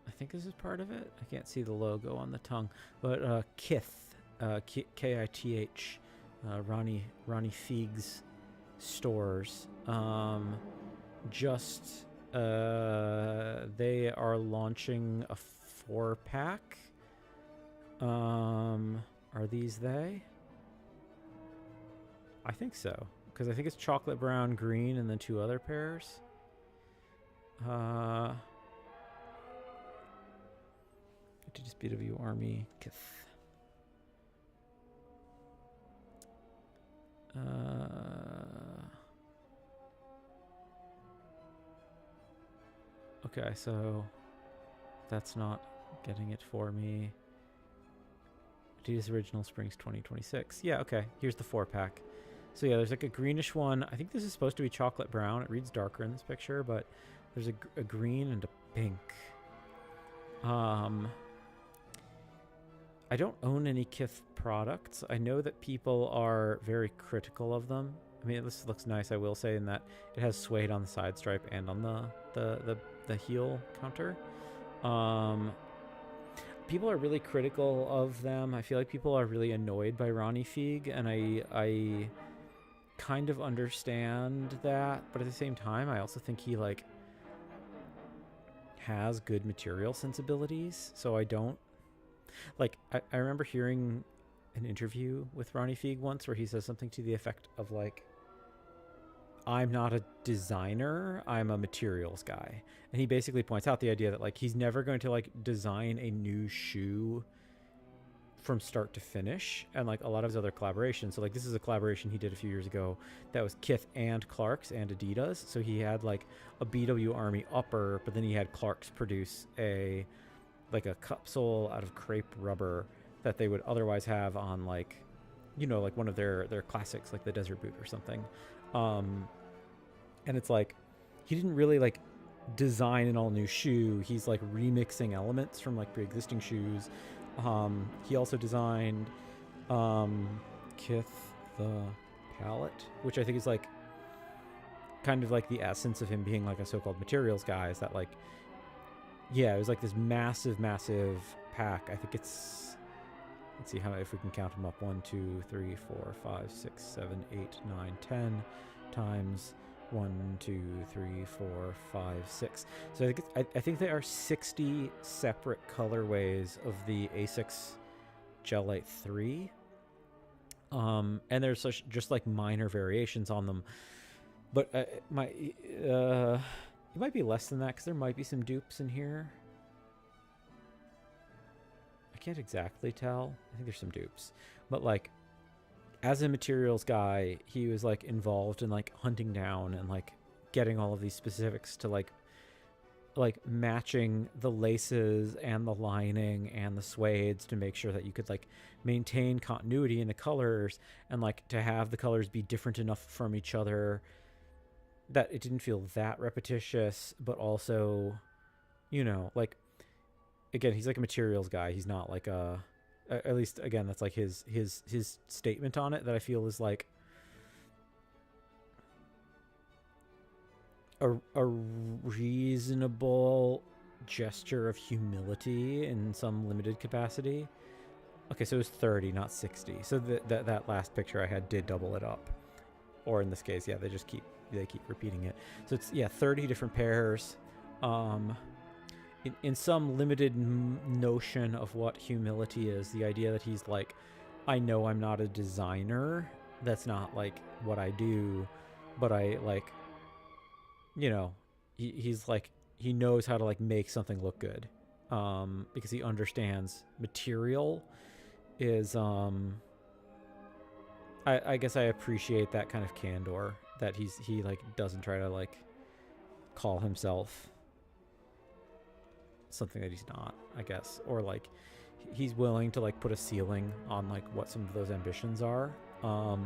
I think this is part of it. I can't see the logo on the tongue, but Kith, Kith, Ronnie Feig's stores. They are launching a 4-pack. Are these they? I think so, because I think it's chocolate brown, green, and then 2 other pairs. Just BW Army Kith. Okay, so that's not getting it for me. Adidas Original Springs 2026. Yeah, okay. Here's the 4-pack. So yeah, there's like a greenish one. I think this is supposed to be chocolate brown. It reads darker in this picture, but there's a green and a pink. I don't own any Kith products. I know that people are very critical of them. I mean, this looks nice, I will say, in that it has suede on the side stripe and on the heel counter. People are really critical of them. I feel like people are really annoyed by Ronnie Feig, and I kind of understand that, but at the same time, I also think he like has good material sensibilities, so I don't like. I remember hearing an interview with Ronnie Feig once where he says something to the effect of like, I'm not a designer, I'm a materials guy. And he basically points out the idea that like he's never going to like design a new shoe from start to finish, and like a lot of his other collaborations. So like this is a collaboration he did a few years ago that was Kith and Clark's and Adidas. So he had like a BW Army upper, but then he had Clark's produce a cup sole out of crepe rubber that they would otherwise have on like, you know, like one of their classics, like the Desert Boot or something. And it's like he didn't really like design an all new shoe. He's like remixing elements from like pre-existing shoes. He also designed Kith the palette, which I think is like kind of like the essence of him being like a so-called materials guy, is that like, yeah, it was like this massive pack. I think it's Let's see how if we can count them up. 1, 2, 3, 4, 5, 6, 7, 8, 9, 10 times 1, 2, 3, 4, 5, 6. So I think there are 60 separate colorways of the A6 Gel Light 3. And there's just like minor variations on them. But it might be less than that because there might be some dupes in here. I can't exactly tell. I think there's some dupes. But like, as a materials guy, he was like involved in like hunting down and like getting all of these specifics to like matching the laces and the lining and the suedes to make sure that you could like maintain continuity in the colors and like to have the colors be different enough from each other that it didn't feel that repetitious, but also, you know, like, again, he's like a materials guy. He's not like at least again, that's like his statement on it that I feel is like a reasonable gesture of humility in some limited capacity. Okay, so it was 30, not 60. So that last picture I had did double it up. Or in this case, yeah, they keep repeating it. So it's 30 different pairs. In some limited notion of what humility is, the idea that he's like, I know I'm not a designer. That's not like what I do, but I like, you know, he's like, he knows how to like make something look good, because he understands material is, I guess I appreciate that kind of candor that he like doesn't try to like call himself something that he's not, I guess, or like he's willing to like put a ceiling on like what some of those ambitions are. But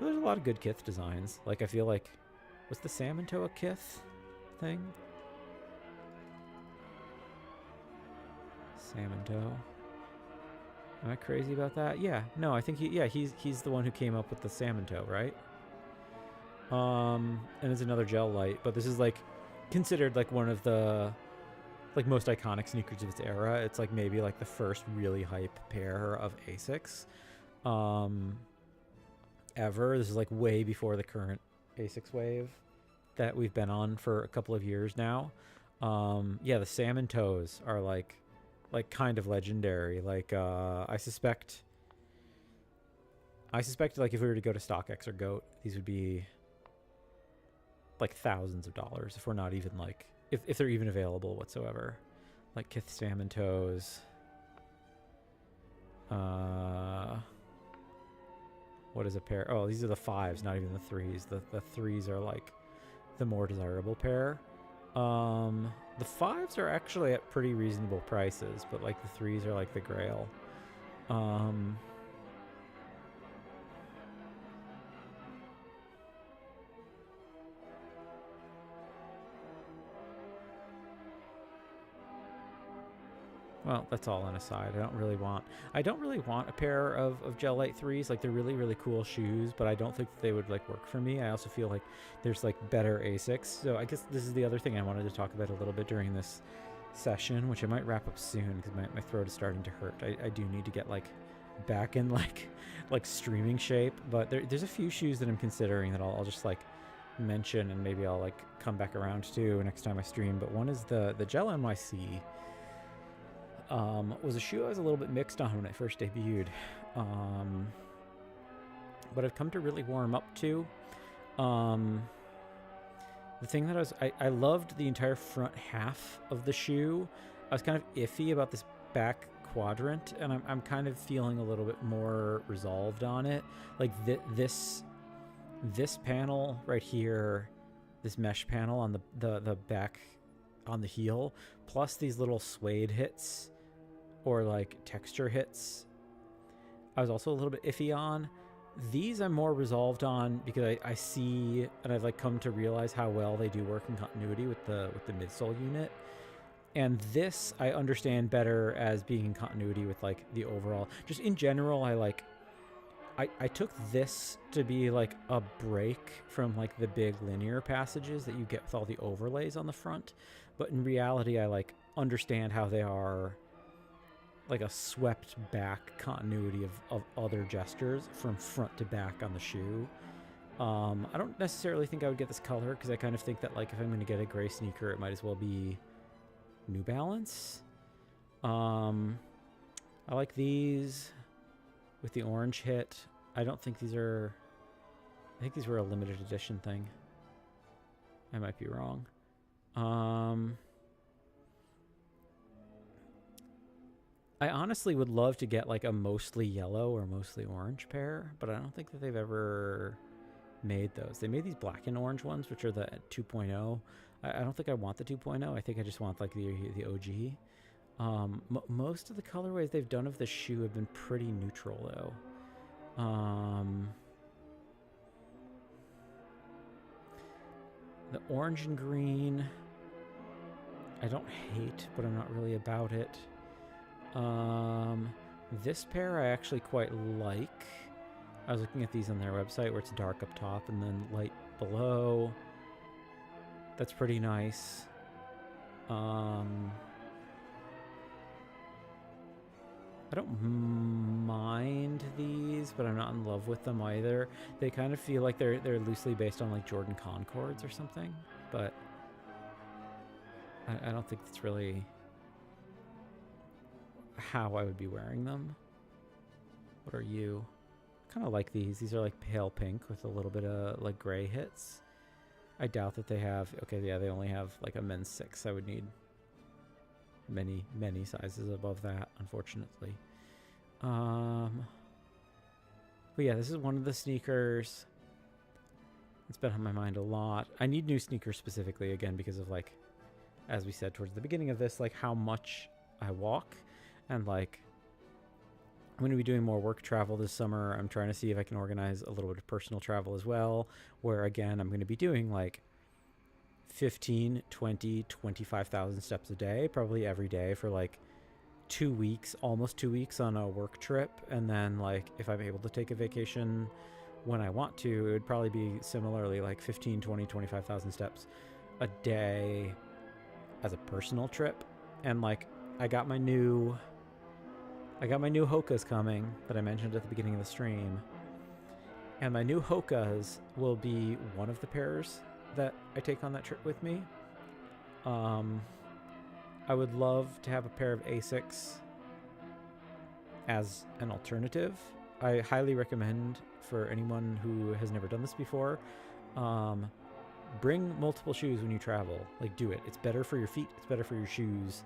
there's a lot of good Kith designs. Like, I feel like, was the salmon toe a Kith thing? Salmon toe. Am I crazy about that? Yeah. No, I think he's the one who came up with the salmon toe, right? And it's another gel light, but this is like considered like one of the like most iconic sneakers of its era. It's like maybe like the first really hype pair of Asics ever. This is like way before the current Asics wave that we've been on for a couple of years now. The salmon toes are like kind of legendary. Like I suspect like if we were to go to StockX or GOAT, these would be like thousands of dollars, if we're not even like, if they're even available whatsoever. Like Kith salmon toes. What is a pair? Oh, these are the 5s, not even the 3s. The 3s are like the more desirable pair. The 5s are actually at pretty reasonable prices, but like the 3s are like the grail. Well, that's all an aside. I don't really want a pair of Gel Light 3s. Like, they're really, really cool shoes, but I don't think that they would like work for me. I also feel like there's like better Asics. So I guess this is the other thing I wanted to talk about a little bit during this session, which I might wrap up soon because my throat is starting to hurt. I do need to get like back in like streaming shape, but there's a few shoes that I'm considering that I'll just like mention, and maybe I'll like come back around to next time I stream. But one is the Gel NYC. Was a shoe I was a little bit mixed on when I first debuted, but I've come to really warm up to. The thing that I loved the entire front half of the shoe. I was kind of iffy about this back quadrant, and I'm kind of feeling a little bit more resolved on it. Like this panel right here, this mesh panel on the back on the heel, plus these little suede hits or like texture hits, I was also a little bit iffy on. These I'm more resolved on because I see, and I've like come to realize how well they do work in continuity with the midsole unit. And this I understand better as being in continuity with like the overall. Just in general, I took this to be like a break from like the big linear passages that you get with all the overlays on the front. But in reality, I like understand how they are like a swept back continuity of other gestures from front to back on the shoe. I don't necessarily think I would get this color because I kind of think that like if I'm going to get a gray sneaker, it might as well be New Balance. I like these with the orange hit. I don't think these are... I think these were a limited edition thing. I might be wrong. I honestly would love to get like a mostly yellow or mostly orange pair, but I don't think that they've ever made those. They made these black and orange ones, which are the 2.0. I don't think I want the 2.0. I think I just want like the OG. Most of the colorways they've done of the shoe have been pretty neutral though. The orange and green, I don't hate, but I'm not really about it. This pair I actually quite like. I was looking at these on their website where it's dark up top and then light below. That's pretty nice. I don't mind these, but I'm not in love with them either. They kind of feel like they're loosely based on like Jordan Concords or something, but I don't think it's really how I would be wearing them. What are you? Kind of like these. These are like pale pink with a little bit of like gray hits. I doubt that they have... Okay, yeah, they only have like a men's 6. I would need many sizes above that, unfortunately. But yeah, this is one of the sneakers. It's been on my mind a lot. I need new sneakers specifically, again, because of like, as we said towards the beginning of this, like how much I walk. And like, I'm going to be doing more work travel this summer. I'm trying to see if I can organize a little bit of personal travel as well, where again, I'm going to be doing like 15, 20, 25,000 steps a day, probably every day for like 2 weeks, almost 2 weeks on a work trip. And then like, if I'm able to take a vacation when I want to, it would probably be similarly like 15, 20, 25,000 steps a day as a personal trip. And like, I got my new Hokas coming that I mentioned at the beginning of the stream. And my new Hokas will be one of the pairs that I take on that trip with me. I would love to have a pair of Asics as an alternative. I highly recommend for anyone who has never done this before, bring multiple shoes when you travel. Like, do it. It's better for your feet. It's better for your shoes.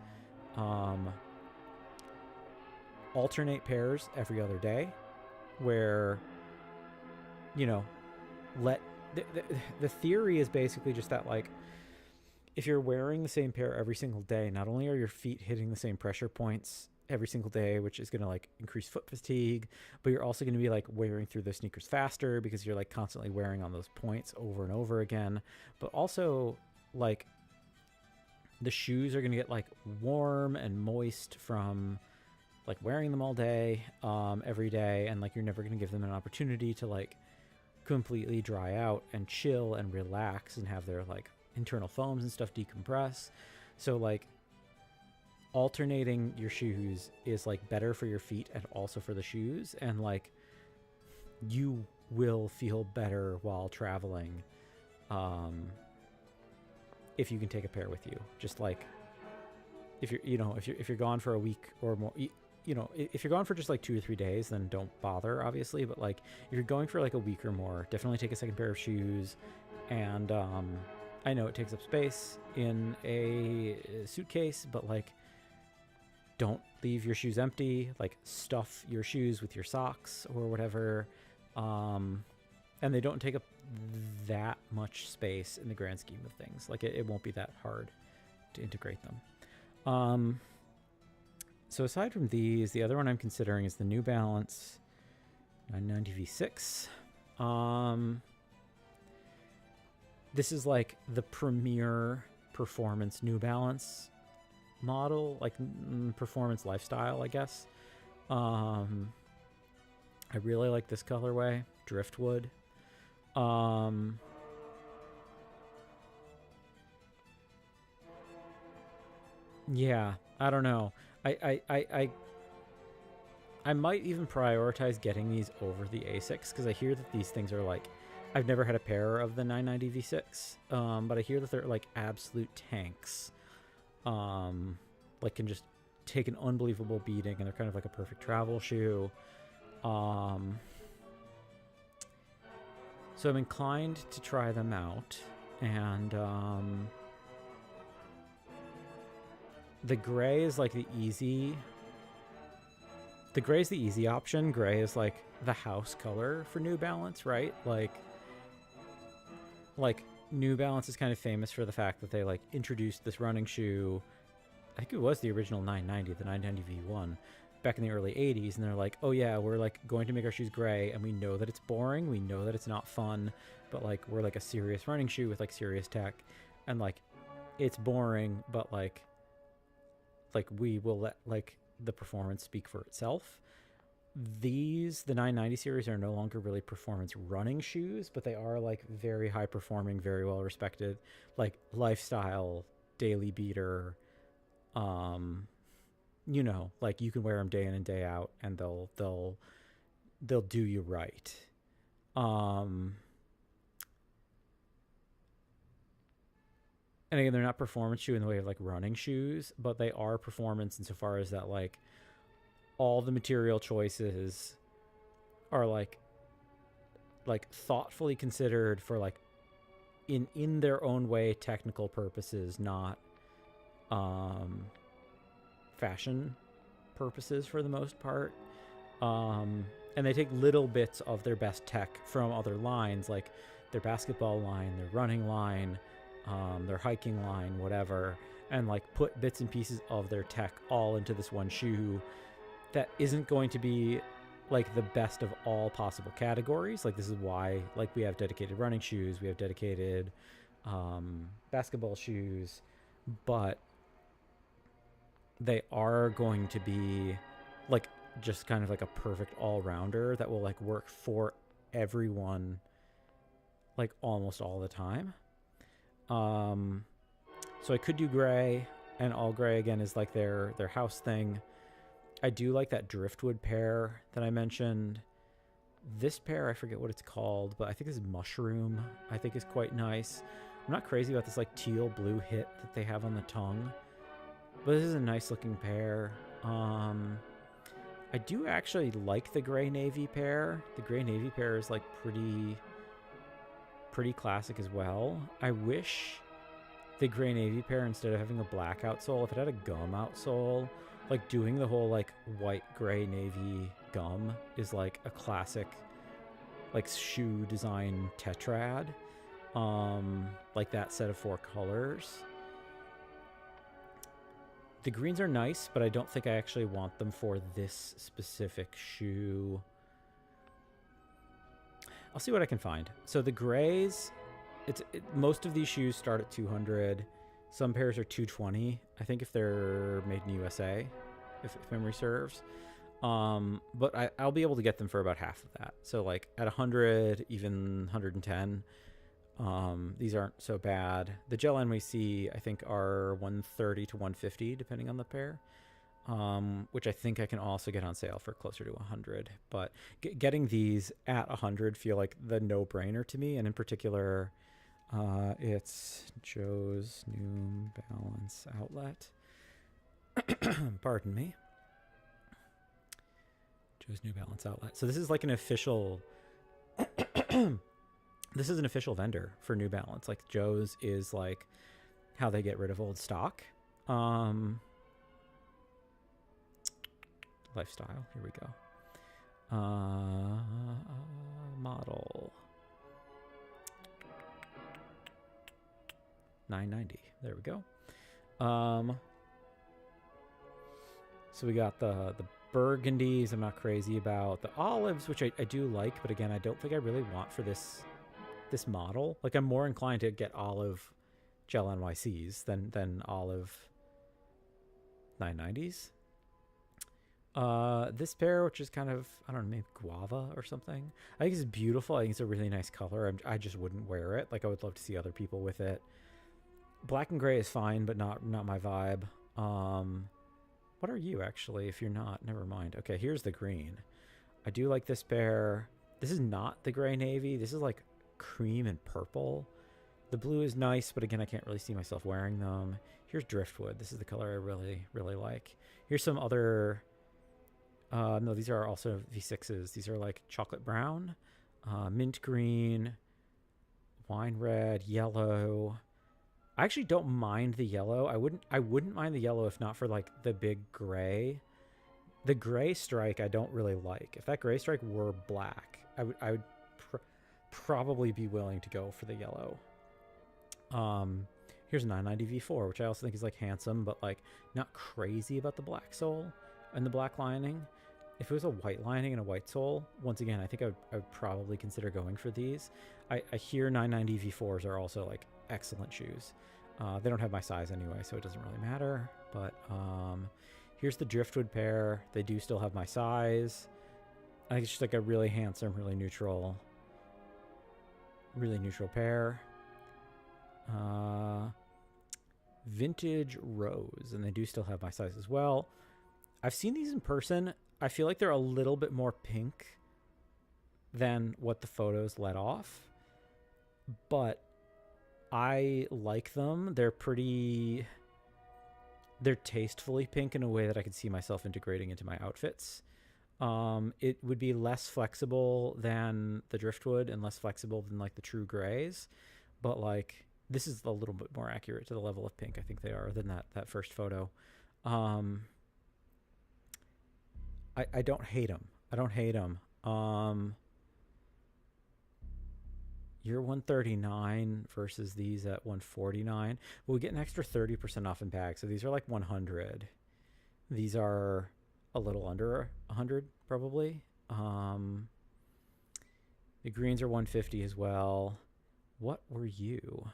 Alternate pairs every other day where, you know, the theory is basically just that, like, if you're wearing the same pair every single day, not only are your feet hitting the same pressure points every single day, which is going to like increase foot fatigue, but you're also going to be like wearing through the sneakers faster because you're like constantly wearing on those points over and over again. But also, like, the shoes are going to get like warm and moist from like wearing them all day, every day, and like you're never going to give them an opportunity to like completely dry out and chill and relax and have their like internal foams and stuff decompress. So like alternating your shoes is like better for your feet and also for the shoes, and like you will feel better while traveling if you can take a pair with you. Just like if you're gone for a week or more, you know, if you're gone for just like 2 or 3 days, then don't bother, obviously. But like if you're going for like a week or more, definitely take a second pair of shoes. And I know it takes up space in a suitcase, but like don't leave your shoes empty. Like stuff your shoes with your socks or whatever. And they don't take up that much space in the grand scheme of things. Like it won't be that hard to integrate them. So aside from these, the other one I'm considering is the New Balance 990 V6. This is like the premier performance New Balance model, like performance lifestyle, I guess. I really like this colorway, Driftwood. Yeah, I don't know. I I might even prioritize getting these over the A6 because I hear that these things are like, I've never had a pair of the 990 V6, but I hear that they're like absolute tanks. Like can just take an unbelievable beating, and they're kind of like a perfect travel shoe. So I'm inclined to try them out, and the gray is like the easy. The gray is the easy option. Gray is like the house color for New Balance, right? Like New Balance is kind of famous for the fact that they like introduced this running shoe. I think it was the original 990, the 990 V1, back in the early 80s, and they're like, oh yeah, we're like going to make our shoes gray, and we know that it's boring, we know that it's not fun, but like we're like a serious running shoe with like serious tech, and like it's boring, but like we will let like the performance speak for itself. The 990 series are no longer really performance running shoes, but they are like very high performing, very well respected, like lifestyle daily beater. You know, like you can wear them day in and day out, and they'll do you right. And again, they're not performance shoe in the way of like running shoes, but they are performance insofar as that like all the material choices are like thoughtfully considered for like in their own way technical purposes, not fashion purposes for the most part. And they take little bits of their best tech from other lines, like their basketball line, their running line, their hiking line, whatever, and like put bits and pieces of their tech all into this one shoe that isn't going to be like the best of all possible categories. Like this is why like we have dedicated running shoes, we have dedicated basketball shoes, but they are going to be like just kind of like a perfect all-rounder that will like work for everyone like almost all the time. So I could do gray, and all gray again is like their house thing. I do like that driftwood pair that I mentioned. This pair, I forget what it's called, but I think this is mushroom. I think is quite nice. I'm not crazy about this like teal blue hit that they have on the tongue, but this is a nice looking pair. I do actually like the gray navy pair. The gray navy pair is like pretty classic as well. I wish the gray navy pair, instead of having a black outsole, if it had a gum outsole, like doing the whole like white gray navy gum is like a classic like shoe design tetrad. Like that set of 4 colors. The greens are nice, but I don't think I actually want them for this specific shoe. I'll see what I can find. So the grays, most of these shoes start at 200. Some pairs are 220. I think if they're made in USA, if memory serves. But I'll be able to get them for about half of that. So like at 100, even 110. These aren't so bad. The gel NYC I think are 130 to 150 depending on the pair, which I think I can also get on sale for closer to 100. But getting these at 100 feel like the no-brainer to me, and in particular, it's Joe's New Balance outlet. Pardon me. Joe's New Balance outlet. So this is like an official. This is an official vendor for New Balance. Like Joe's is like how they get rid of old stock. Lifestyle. Here we go. Model 990. There we go. So we got the burgundies. I'm not crazy about the olives, which I do like, but again, I don't think I really want for this model. Like I'm more inclined to get olive gel NYCs than olive 990s. This pair, which is kind of, I don't know, maybe guava or something. I think it's beautiful. I think it's a really nice color. I just wouldn't wear it. Like I would love to see other people with it. Black and gray is fine, but not my vibe. What are you, actually, if you're not? Never mind. Okay, here's the green. I do like this pair. This is not the gray navy. This is like cream and purple. The blue is nice, but again, I can't really see myself wearing them. Here's driftwood. This is the color I really, really like. Here's some other... no, these are also V6s. These are like chocolate brown, mint green, wine red, yellow. I actually don't mind the yellow. I wouldn't mind the yellow if not for like the big gray. The gray stripe I don't really like. If that gray stripe were black, I would probably be willing to go for the yellow. Here's a 990 V4, which I also think is like handsome, but like not crazy about the black sole and the black lining. If it was a white lining and a white sole, once again, I think I would probably consider going for these. I hear 990 V4s are also like excellent shoes. They don't have my size anyway, so it doesn't really matter. But here's the driftwood pair. They do still have my size. I think it's just like a really handsome, really neutral pair. Vintage rose, and they do still have my size as well. I've seen these in person. I feel like they're a little bit more pink than what the photos let off, but I like them. They're tastefully pink in a way that I could see myself integrating into my outfits. It would be less flexible than the driftwood and less flexible than like the true grays, but like this is a little bit more accurate to the level of pink I think they are than that first photo. I don't hate them. I don't hate them. You're 139 versus these at 149. Well, we get an extra 30% off in bags. So these are like 100. These are a little under 100 probably. The greens are 150 as well. What were you?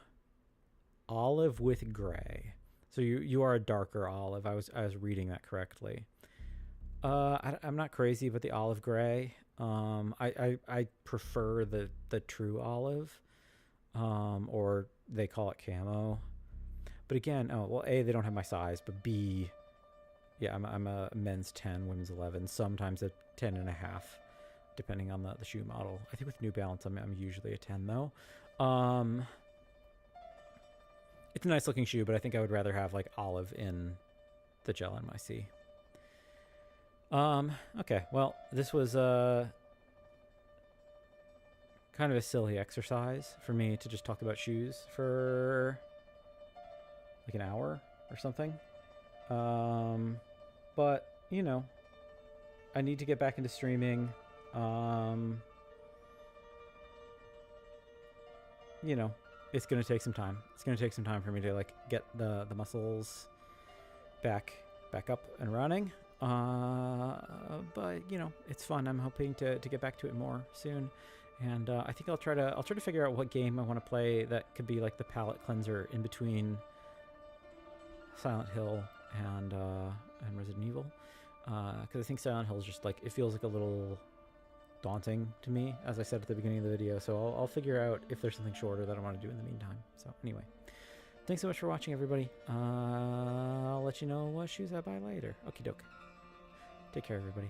Olive with gray. So you are a darker olive. I was reading that correctly. I'm not crazy about the olive gray. I prefer the true olive, or they call it camo. But again, A, they don't have my size, but B, yeah, I'm a men's 10, women's 11, sometimes a 10 and a half, depending on the shoe model. I think with New Balance, I'm usually a 10 though. It's a nice looking shoe, but I think I would rather have like olive in the gel NYC. Okay, well, this was kind of a silly exercise for me to just talk about shoes for like an hour or something. But, you know, I need to get back into streaming. You know, it's going to take some time. It's going to take some time for me to like get the muscles back up and running. But you know, it's fun. I'm hoping to get back to it more soon, and I think I'll try to figure out what game I want to play that could be like the palate cleanser in between Silent Hill and Resident Evil, because I think Silent Hill is just like, it feels like a little daunting to me, as I said at the beginning of the video. So I'll figure out if there's something shorter that I want to do in the meantime. So anyway, thanks so much for watching, everybody. I'll let you know what shoes I buy later. Okie doke. Take care, everybody.